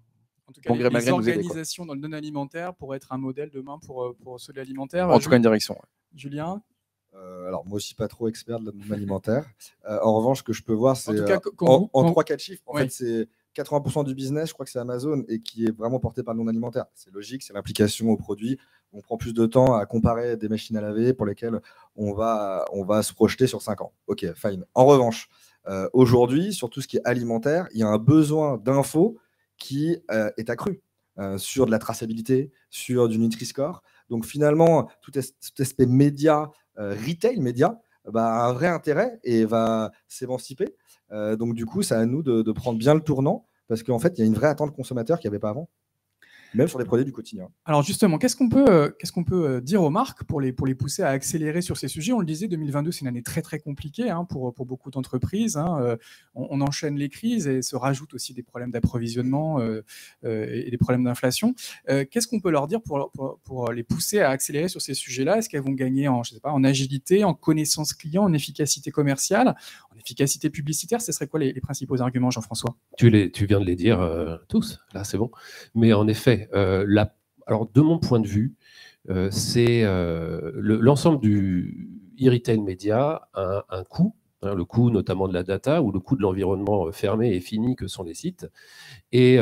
En tout cas, les organisations dans le non-alimentaire pourraient être un modèle demain pour ceux de l'alimentaire. En tout cas, une direction. Julien? Alors, moi aussi, pas trop expert de l'alimentaire. En revanche, ce que je peux voir, c'est en 3-4 chiffres. En fait, c'est 80% du business, je crois que c'est Amazon, et qui est vraiment porté par le non-alimentaire. C'est logique, c'est l'implication au produit. on prend plus de temps à comparer des machines à laver pour lesquelles on va se projeter sur 5 ans. Ok, fine. En revanche, aujourd'hui, sur tout ce qui est alimentaire, il y a un besoin d'infos qui est accru sur de la traçabilité, sur du Nutri-Score. Donc finalement, tout aspect média, retail média, a un vrai intérêt et va s'émanciper. Donc du coup, c'est à nous de prendre bien le tournant parce qu'en fait, il y a une vraie attente consommateur qu'il n'y avait pas avant, même sur les produits du quotidien. Alors justement, qu'est-ce qu'on peut dire aux marques pour les pousser à accélérer sur ces sujets? On le disait, 2022, c'est une année très très compliquée pour beaucoup d'entreprises. On enchaîne les crises et se rajoutent aussi des problèmes d'approvisionnement et des problèmes d'inflation. Qu'est-ce qu'on peut leur dire pour les pousser à accélérer sur ces sujets-là? Est-ce qu'elles vont gagner en agilité, en connaissance client, en efficacité commerciale, en efficacité publicitaire? Ce seraient quoi les principaux arguments, Jean-François? Tu viens de les dire tous, là c'est bon. Mais en effet, alors de mon point de vue, c'est l'ensemble du e-retail média a un coût, le coût notamment de la data ou le coût de l'environnement fermé et fini que sont les sites. Et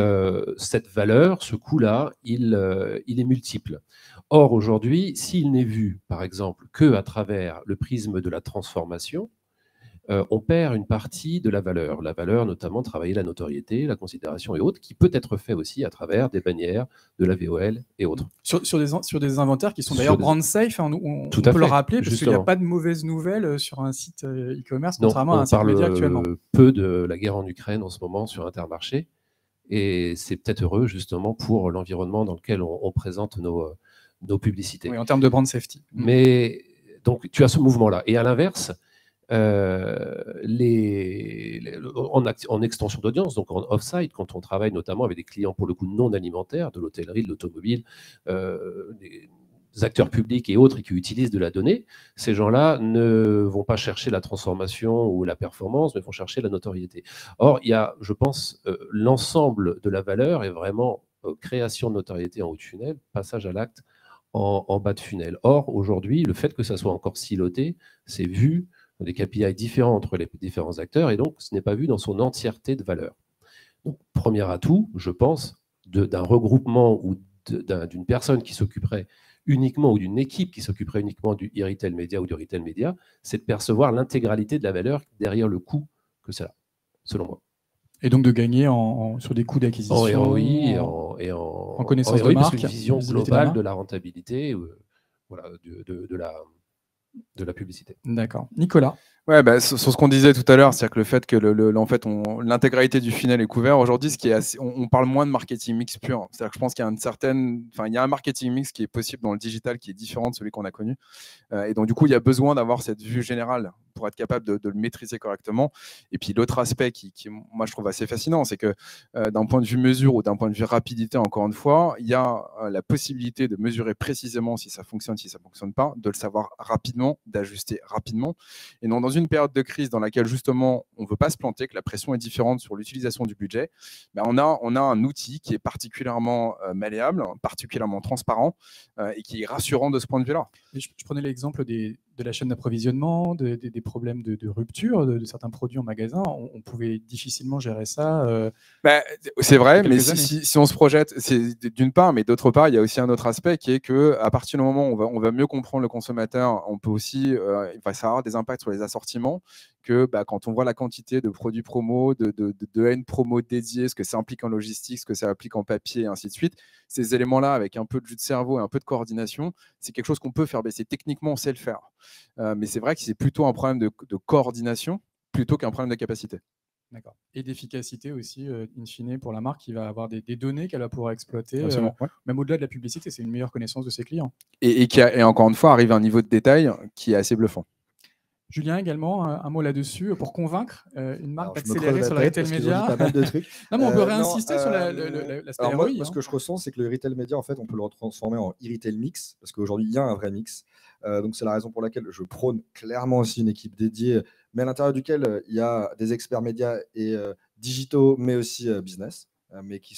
cette valeur, ce coût-là, il est multiple. Or, aujourd'hui, s'il n'est vu, par exemple, qu'à travers le prisme de la transformation, on perd une partie de la valeur. La valeur, notamment, travailler la notoriété, la considération et autres, qui peut être fait aussi à travers des bannières, de la VOL et autres. Sur des inventaires qui sont d'ailleurs brand safe, on peut le rappeler, parce qu'il n'y a pas de mauvaises nouvelles sur un site e-commerce, contrairement à un site média actuellement. On parle peu de la guerre en Ukraine en ce moment sur Intermarché, et c'est peut-être heureux justement pour l'environnement dans lequel on présente nos publicités. Oui, en termes de brand safety. Mais donc, tu as ce mouvement-là. Et à l'inverse, en extension d'audience, donc en off-site, quand on travaille notamment avec des clients pour le coup non alimentaires, de l'hôtellerie, de l'automobile, des acteurs publics et autres qui utilisent de la donnée, ces gens-là ne vont pas chercher la transformation ou la performance, mais vont chercher la notoriété. Or, il y a, je pense, l'ensemble de la valeur est vraiment création de notoriété en haut de funnel, passage à l'acte en bas de funnel. Or, aujourd'hui, le fait que ça soit encore siloté, c'est vu des KPI différents entre les différents acteurs, et donc ce n'est pas vu dans son entièreté de valeur. Donc, premier atout, je pense, d'un regroupement ou d'une personne qui s'occuperait uniquement, ou d'une équipe qui s'occuperait uniquement du e-retail média ou du retail média, c'est de percevoir l'intégralité de la valeur derrière le coût que c'est là, selon moi. Et donc de gagner sur des coûts d'acquisition. En ROI et en connaissance de marque. Parce qu'une vision globale de la rentabilité, voilà, de la publicité. D'accord. Nicolas? Ouais, sur ce qu'on disait tout à l'heure, c'est-à-dire que le fait que l'intégralité du funnel est couvert, aujourd'hui, on parle moins de marketing mix pur. C'est-à-dire que je pense qu'il y a il y a un marketing mix qui est possible dans le digital qui est différent de celui qu'on a connu. Et donc, du coup, il y a besoin d'avoir cette vue générale pour être capable de le maîtriser correctement. Et puis, l'autre aspect qui, moi, je trouve assez fascinant, c'est que d'un point de vue mesure ou d'un point de vue rapidité, encore une fois, il y a la possibilité de mesurer précisément si ça fonctionne, si ça ne fonctionne pas, de le savoir rapidement, d'ajuster rapidement. Et non, dans une période de crise dans laquelle, justement, on ne veut pas se planter, que la pression est différente sur l'utilisation du budget, on a un outil qui est particulièrement malléable, particulièrement transparent et qui est rassurant de ce point de vue-là. Je prenais l'exemple de la chaîne d'approvisionnement, des problèmes de rupture de certains produits en magasin. On pouvait difficilement gérer ça. C'est vrai, mais si on se projette, c'est d'une part, mais d'autre part, il y a aussi un autre aspect qui est qu'à partir du moment où on va mieux comprendre le consommateur, on peut aussi ça va avoir des impacts sur les assortiments, que quand on voit la quantité de produits promo, de haine promo dédiés, ce que ça implique en logistique, ce que ça implique en papier, et ainsi de suite, ces éléments-là, avec un peu de jus de cerveau et un peu de coordination, c'est quelque chose qu'on peut faire baisser. Techniquement, on sait le faire. Mais c'est vrai que c'est plutôt un problème de coordination plutôt qu'un problème de capacité. D'accord. Et d'efficacité aussi, in fine, pour la marque qui va avoir des données qu'elle va pouvoir exploiter, même au-delà de la publicité, c'est une meilleure connaissance de ses clients. Et encore une fois, arrive à un niveau de détail qui est assez bluffant. Julien, également, un mot là-dessus pour convaincre une marque d'accélérer sur le retail média. Pas mal de trucs. Non, mais on peut réinsister sur l'aspect ROI. Moi, ce que je ressens, c'est que le retail média, en fait, on peut le transformer en e-retail mix, parce qu'aujourd'hui, il y a un vrai mix. Donc, c'est la raison pour laquelle je prône clairement aussi une équipe dédiée, mais à l'intérieur duquel il y a des experts médias et digitaux, mais aussi business, mais qu'ils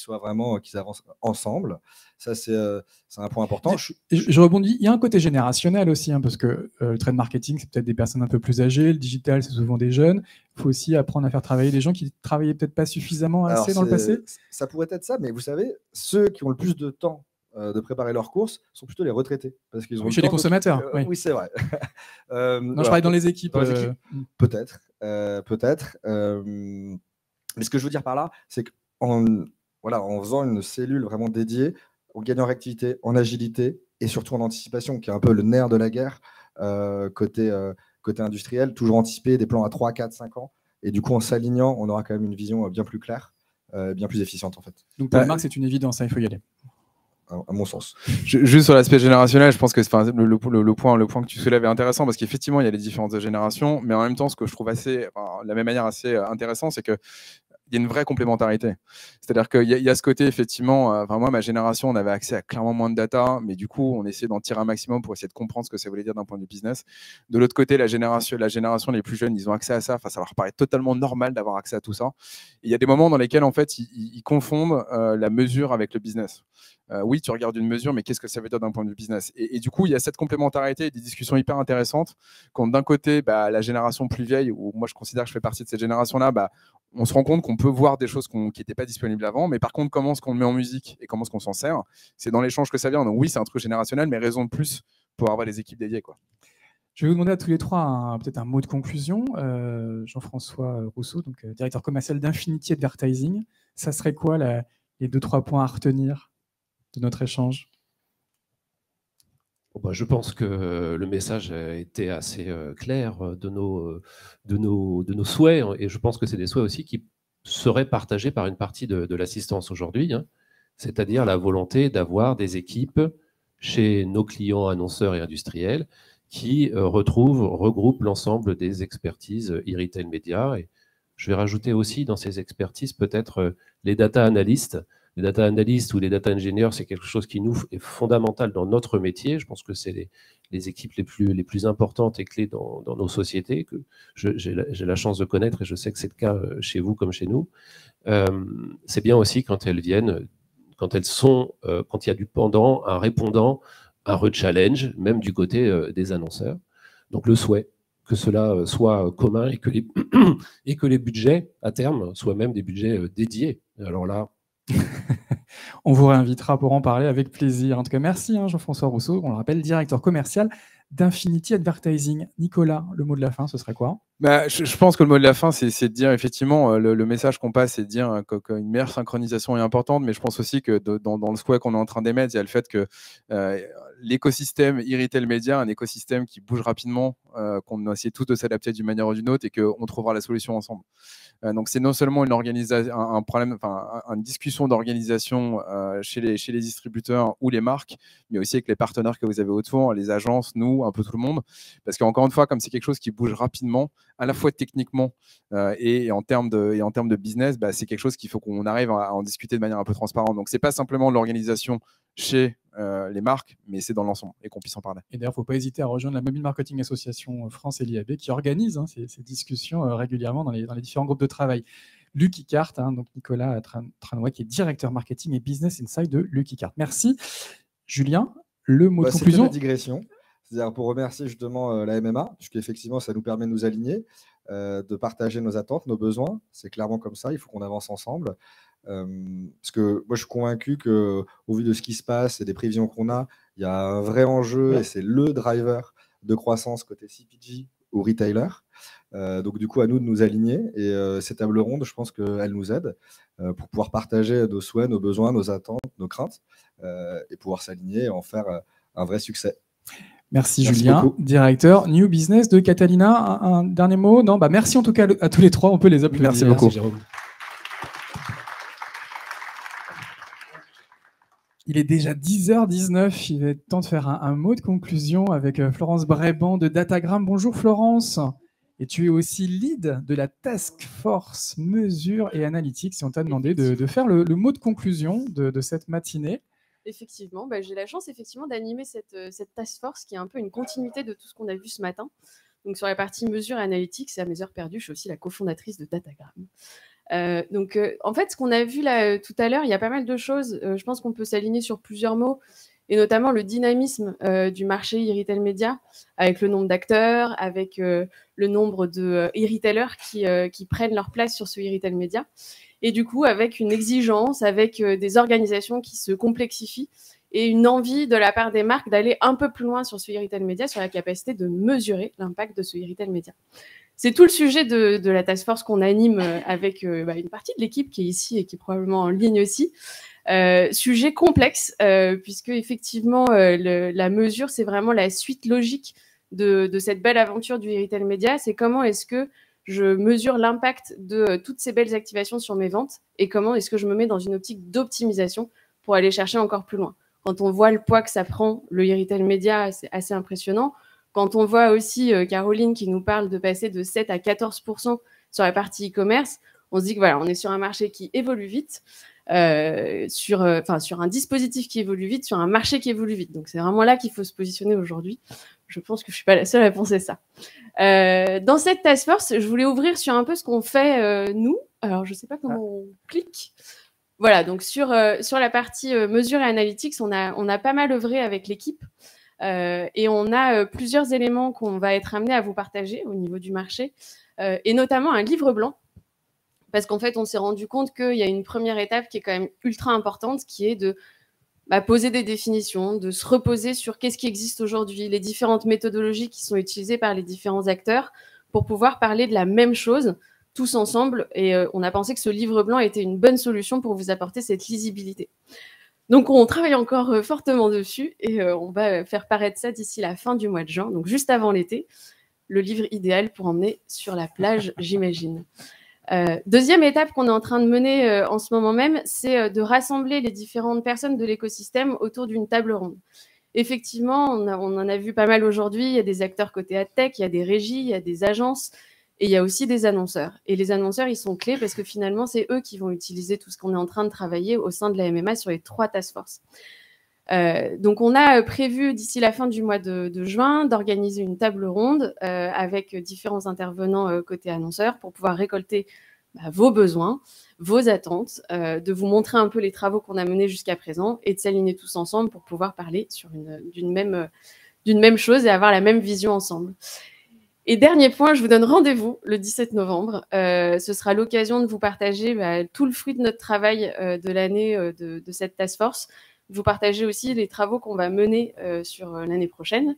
avancent ensemble. Ça, c'est un point important. Je rebondis, il y a un côté générationnel aussi, parce que le trade marketing, c'est peut-être des personnes un peu plus âgées, le digital, c'est souvent des jeunes. Il faut aussi apprendre à faire travailler des gens qui ne travaillaient peut-être pas suffisamment assez dans le passé. Ça pourrait être ça, mais vous savez, ceux qui ont le plus de temps de préparer leurs courses sont plutôt les retraités. Parce qu'ils ont chez les consommateurs. Oui, oui c'est vrai. Non, je parlais dans les équipes. Peut-être. Peut-être. Mais ce que je veux dire par là, c'est qu'en faisant une cellule vraiment dédiée, on gagne en réactivité, en agilité et surtout en anticipation, qui est un peu le nerf de la guerre côté industriel, toujours anticiper des plans à 3, 4, 5 ans. Et du coup, en s'alignant, on aura quand même une vision bien plus claire, bien plus efficiente en fait. Donc pour les marques, c'est une évidence, il faut y aller. À mon sens. Juste sur l'aspect générationnel, je pense que le point que tu soulèves est intéressant parce qu'effectivement, il y a les différentes générations, mais en même temps, ce que je trouve de la même manière assez intéressant, c'est que il y a une vraie complémentarité. C'est-à-dire qu'il y a ce côté, effectivement, moi, ma génération, on avait accès à clairement moins de data, mais du coup, on essayait d'en tirer un maximum pour essayer de comprendre ce que ça voulait dire d'un point de vue business. De l'autre côté, la génération les plus jeunes, ils ont accès à ça. Enfin, ça leur paraît totalement normal d'avoir accès à tout ça. Et il y a des moments dans lesquels, en fait, ils confondent la mesure avec le business. Oui, tu regardes une mesure, mais qu'est-ce que ça veut dire d'un point de vue business ? Et du coup, il y a cette complémentarité et des discussions hyper intéressantes quand d'un côté, la génération plus vieille, où moi je considère que je fais partie de cette génération-là, on se rend compte qu'on peut voir des choses qui n'étaient pas disponibles avant, mais par contre, comment est-ce qu'on le met en musique et comment est-ce qu'on s'en sert, c'est dans l'échange que ça vient. Donc oui, c'est un truc générationnel, mais raison de plus pour avoir des équipes dédiées, quoi. Je vais vous demander à tous les trois peut-être un mot de conclusion. Jean-François Rousseau, donc, directeur commercial d'Infinity Advertising. Ça serait quoi les 2-3 points à retenir de notre échange ? Je pense que le message a été assez clair de nos souhaits, et je pense que c'est des souhaits aussi qui seraient partagés par une partie de l'assistance aujourd'hui, hein, c'est-à-dire la volonté d'avoir des équipes chez nos clients annonceurs et industriels qui regroupent l'ensemble des expertises e-retail média. Et je vais rajouter aussi dans ces expertises peut-être les data analystes. Les data analystes ou les data engineers, c'est quelque chose qui nous est fondamental dans notre métier. Je pense que c'est les équipes les plus importantes et clés dans nos sociétés, que j'ai la chance de connaître, et je sais que c'est le cas chez vous comme chez nous. C'est bien aussi quand elles viennent, quand il y a du pendant, un répondant, un re-challenge, même du côté des annonceurs. Donc le souhait que cela soit commun et que les budgets, à terme, soient même des budgets dédiés. Alors là, on vous réinvitera pour en parler avec plaisir. En tout cas, merci Jean-François Rousseau, on le rappelle, directeur commercial d'Infinity Advertising. Nicolas, le mot de la fin, ce serait quoi ? Je pense que le mot de la fin, c'est de dire effectivement, le message qu'on passe, c'est de dire qu'une meilleure synchronisation est importante, mais je pense aussi que dans le souhait qu'on est en train d'émettre, il y a le fait que l'écosystème e-retail média, un écosystème qui bouge rapidement, qu'on doit essayer tous de s'adapter d'une manière ou d'une autre et qu'on trouvera la solution ensemble. Donc c'est non seulement une discussion d'organisation chez les distributeurs ou les marques, mais aussi avec les partenaires que vous avez autour, les agences, nous, un peu tout le monde. Parce qu'encore une fois, comme c'est quelque chose qui bouge rapidement, à la fois techniquement et en termes de business, c'est quelque chose qu'il faut qu'on arrive à en discuter de manière un peu transparente. Donc c'est pas simplement l'organisation chez les marques, mais c'est dans l'ensemble et qu'on puisse en parler. Et d'ailleurs, il ne faut pas hésiter à rejoindre la Mobile Marketing Association France et l'IAB qui organise ces discussions régulièrement dans les différents groupes de travail. Lucky Cart, donc Nicolas Tranouet, qui est directeur marketing et business inside de Lucky Cart. Merci. Julien, le mot de conclusion. C'est une digression. C'est-à-dire pour remercier justement la MMA, puisqu'effectivement, ça nous permet de nous aligner, de partager nos attentes, nos besoins. C'est clairement comme ça, il faut qu'on avance ensemble. Parce que moi, je suis convaincu qu'au vu de ce qui se passe et des prévisions qu'on a, il y a un vrai enjeu et c'est le driver de croissance côté CPG ou retailer. Donc, du coup, à nous de nous aligner. Et ces tables rondes, je pense qu'elles nous aident pour pouvoir partager nos souhaits, nos besoins, nos attentes, nos craintes et pouvoir s'aligner et en faire un vrai succès. Merci Julien, beaucoup. Directeur New Business de Catalina. Un dernier mot ? Non, merci en tout cas à tous les trois. On peut les applaudir. Merci beaucoup. Jérôme. Il est déjà 10h19, il va être temps de faire un mot de conclusion avec Florence Bréban de Datagram. Bonjour Florence, et tu es aussi lead de la Task Force Mesure et Analytics. Et on t'a demandé de faire le mot de conclusion de cette matinée. Effectivement, j'ai la chance d'animer cette Task Force qui est un peu une continuité de tout ce qu'on a vu ce matin. Donc sur la partie Mesure et Analytics, et à mes heures perdues, je suis aussi la cofondatrice de Datagram. En fait, ce qu'on a vu là tout à l'heure, il y a pas mal de choses. Je pense qu'on peut s'aligner sur plusieurs mots, et notamment le dynamisme du marché e-retail média, avec le nombre d'acteurs, avec le nombre de e-retailers qui prennent leur place sur ce e-retail média, et du coup avec une exigence, avec des organisations qui se complexifient et une envie de la part des marques d'aller un peu plus loin sur ce e-retail média, sur la capacité de mesurer l'impact de ce e-retail média. C'est tout le sujet de la task force qu'on anime avec une partie de l'équipe qui est ici et qui est probablement en ligne aussi. Sujet complexe, puisque effectivement, la mesure, c'est vraiment la suite logique de cette belle aventure du e-retail média. C'est comment est-ce que je mesure l'impact de toutes ces belles activations sur mes ventes et comment est-ce que je me mets dans une optique d'optimisation pour aller chercher encore plus loin. Quand on voit le poids que ça prend, le e-retail média, c'est assez impressionnant. Quand on voit aussi Caroline qui nous parle de passer de 7 à 14% sur la partie e-commerce, on se dit que voilà, on est sur un marché qui évolue vite, sur un dispositif qui évolue vite, sur un marché qui évolue vite. Donc c'est vraiment là qu'il faut se positionner aujourd'hui. Je pense que je suis pas la seule à penser ça. Dans cette task force, je voulais ouvrir sur un peu ce qu'on fait nous. Alors je sais pas comment on clique. Voilà, donc sur la partie mesure et analytics, on a pas mal œuvré avec l'équipe. Et on a plusieurs éléments qu'on va être amené à vous partager au niveau du marché, et notamment un livre blanc, parce qu'en fait, on s'est rendu compte qu'il y a une première étape qui est quand même ultra importante, qui est de poser des définitions, de se reposer sur qu'est-ce qui existe aujourd'hui, les différentes méthodologies qui sont utilisées par les différents acteurs pour pouvoir parler de la même chose tous ensemble. Et on a pensé que ce livre blanc était une bonne solution pour vous apporter cette lisibilité. Donc, on travaille encore fortement dessus et on va faire paraître ça d'ici la fin du mois de juin, donc juste avant l'été. Le livre idéal pour emmener sur la plage, j'imagine. Deuxième étape qu'on est en train de mener en ce moment même, c'est de rassembler les différentes personnes de l'écosystème autour d'une table ronde. Effectivement, on en a vu pas mal aujourd'hui. Il y a des acteurs côté AdTech, il y a des régies, il y a des agences. Et il y a aussi des annonceurs. Et les annonceurs, ils sont clés parce que finalement, c'est eux qui vont utiliser tout ce qu'on est en train de travailler au sein de la MMA sur les 3 task force. Donc, on a prévu d'ici la fin du mois de juin d'organiser une table ronde avec différents intervenants côté annonceurs pour pouvoir récolter vos besoins, vos attentes, de vous montrer un peu les travaux qu'on a menés jusqu'à présent et de s'aligner tous ensemble pour pouvoir parler sur d'une même chose et avoir la même vision ensemble. Et dernier point, je vous donne rendez-vous le 17 novembre. Ce sera l'occasion de vous partager tout le fruit de notre travail de l'année de cette task force. De vous partager aussi les travaux qu'on va mener sur l'année prochaine,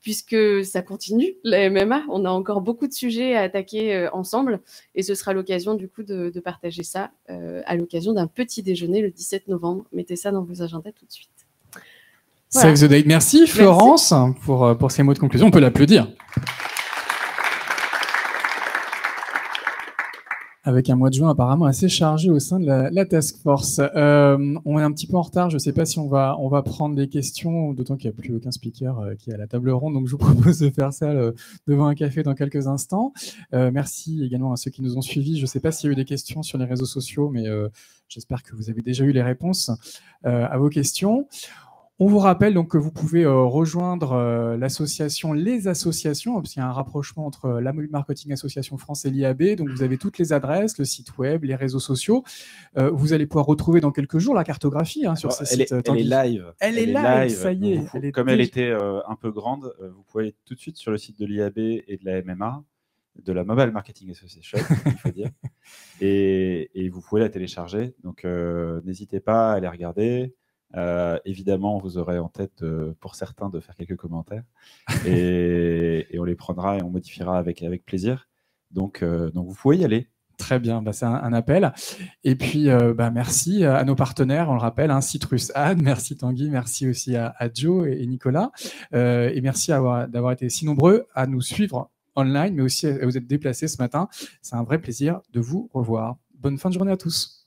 puisque ça continue, la MMA. On a encore beaucoup de sujets à attaquer ensemble. Et ce sera l'occasion du coup de partager ça à l'occasion d'un petit déjeuner le 17 novembre. Mettez ça dans vos agendas tout de suite. Voilà. Save the date. Merci Florence pour ces mots de conclusion. On peut l'applaudir. Avec un mois de juin apparemment assez chargé au sein de la task force. On est un petit peu en retard, je ne sais pas si on va prendre des questions, d'autant qu'il n'y a plus aucun speaker qui est à la table ronde, donc je vous propose de faire ça devant un café dans quelques instants. Merci également à ceux qui nous ont suivis. Je ne sais pas s'il y a eu des questions sur les réseaux sociaux, mais j'espère que vous avez déjà eu les réponses à vos questions. On vous rappelle donc que vous pouvez rejoindre l'association Les Associations, parce qu'il y a un rapprochement entre la Mobile Marketing Association France et l'IAB. Donc vous avez toutes les adresses, le site web, les réseaux sociaux. Vous allez pouvoir retrouver dans quelques jours la cartographie sur ces sites. Elle est live. Elle est live, ça y est. Comme elle était un peu grande, vous pouvez aller tout de suite sur le site de l'IAB et de la MMA, de la Mobile Marketing Association, il faut dire. Et vous pouvez la télécharger. Donc n'hésitez pas à aller regarder. Évidemment, vous aurez en tête pour certains de faire quelques commentaires et on les prendra et on modifiera avec plaisir. Donc vous pouvez y aller. Très bien, c'est un appel. Et puis, merci à nos partenaires, on le rappelle, Citrus Ad, merci Tanguy, merci aussi à Joe et Nicolas. Et merci d'avoir été si nombreux à nous suivre online, mais aussi à vous être déplacés ce matin. C'est un vrai plaisir de vous revoir. Bonne fin de journée à tous.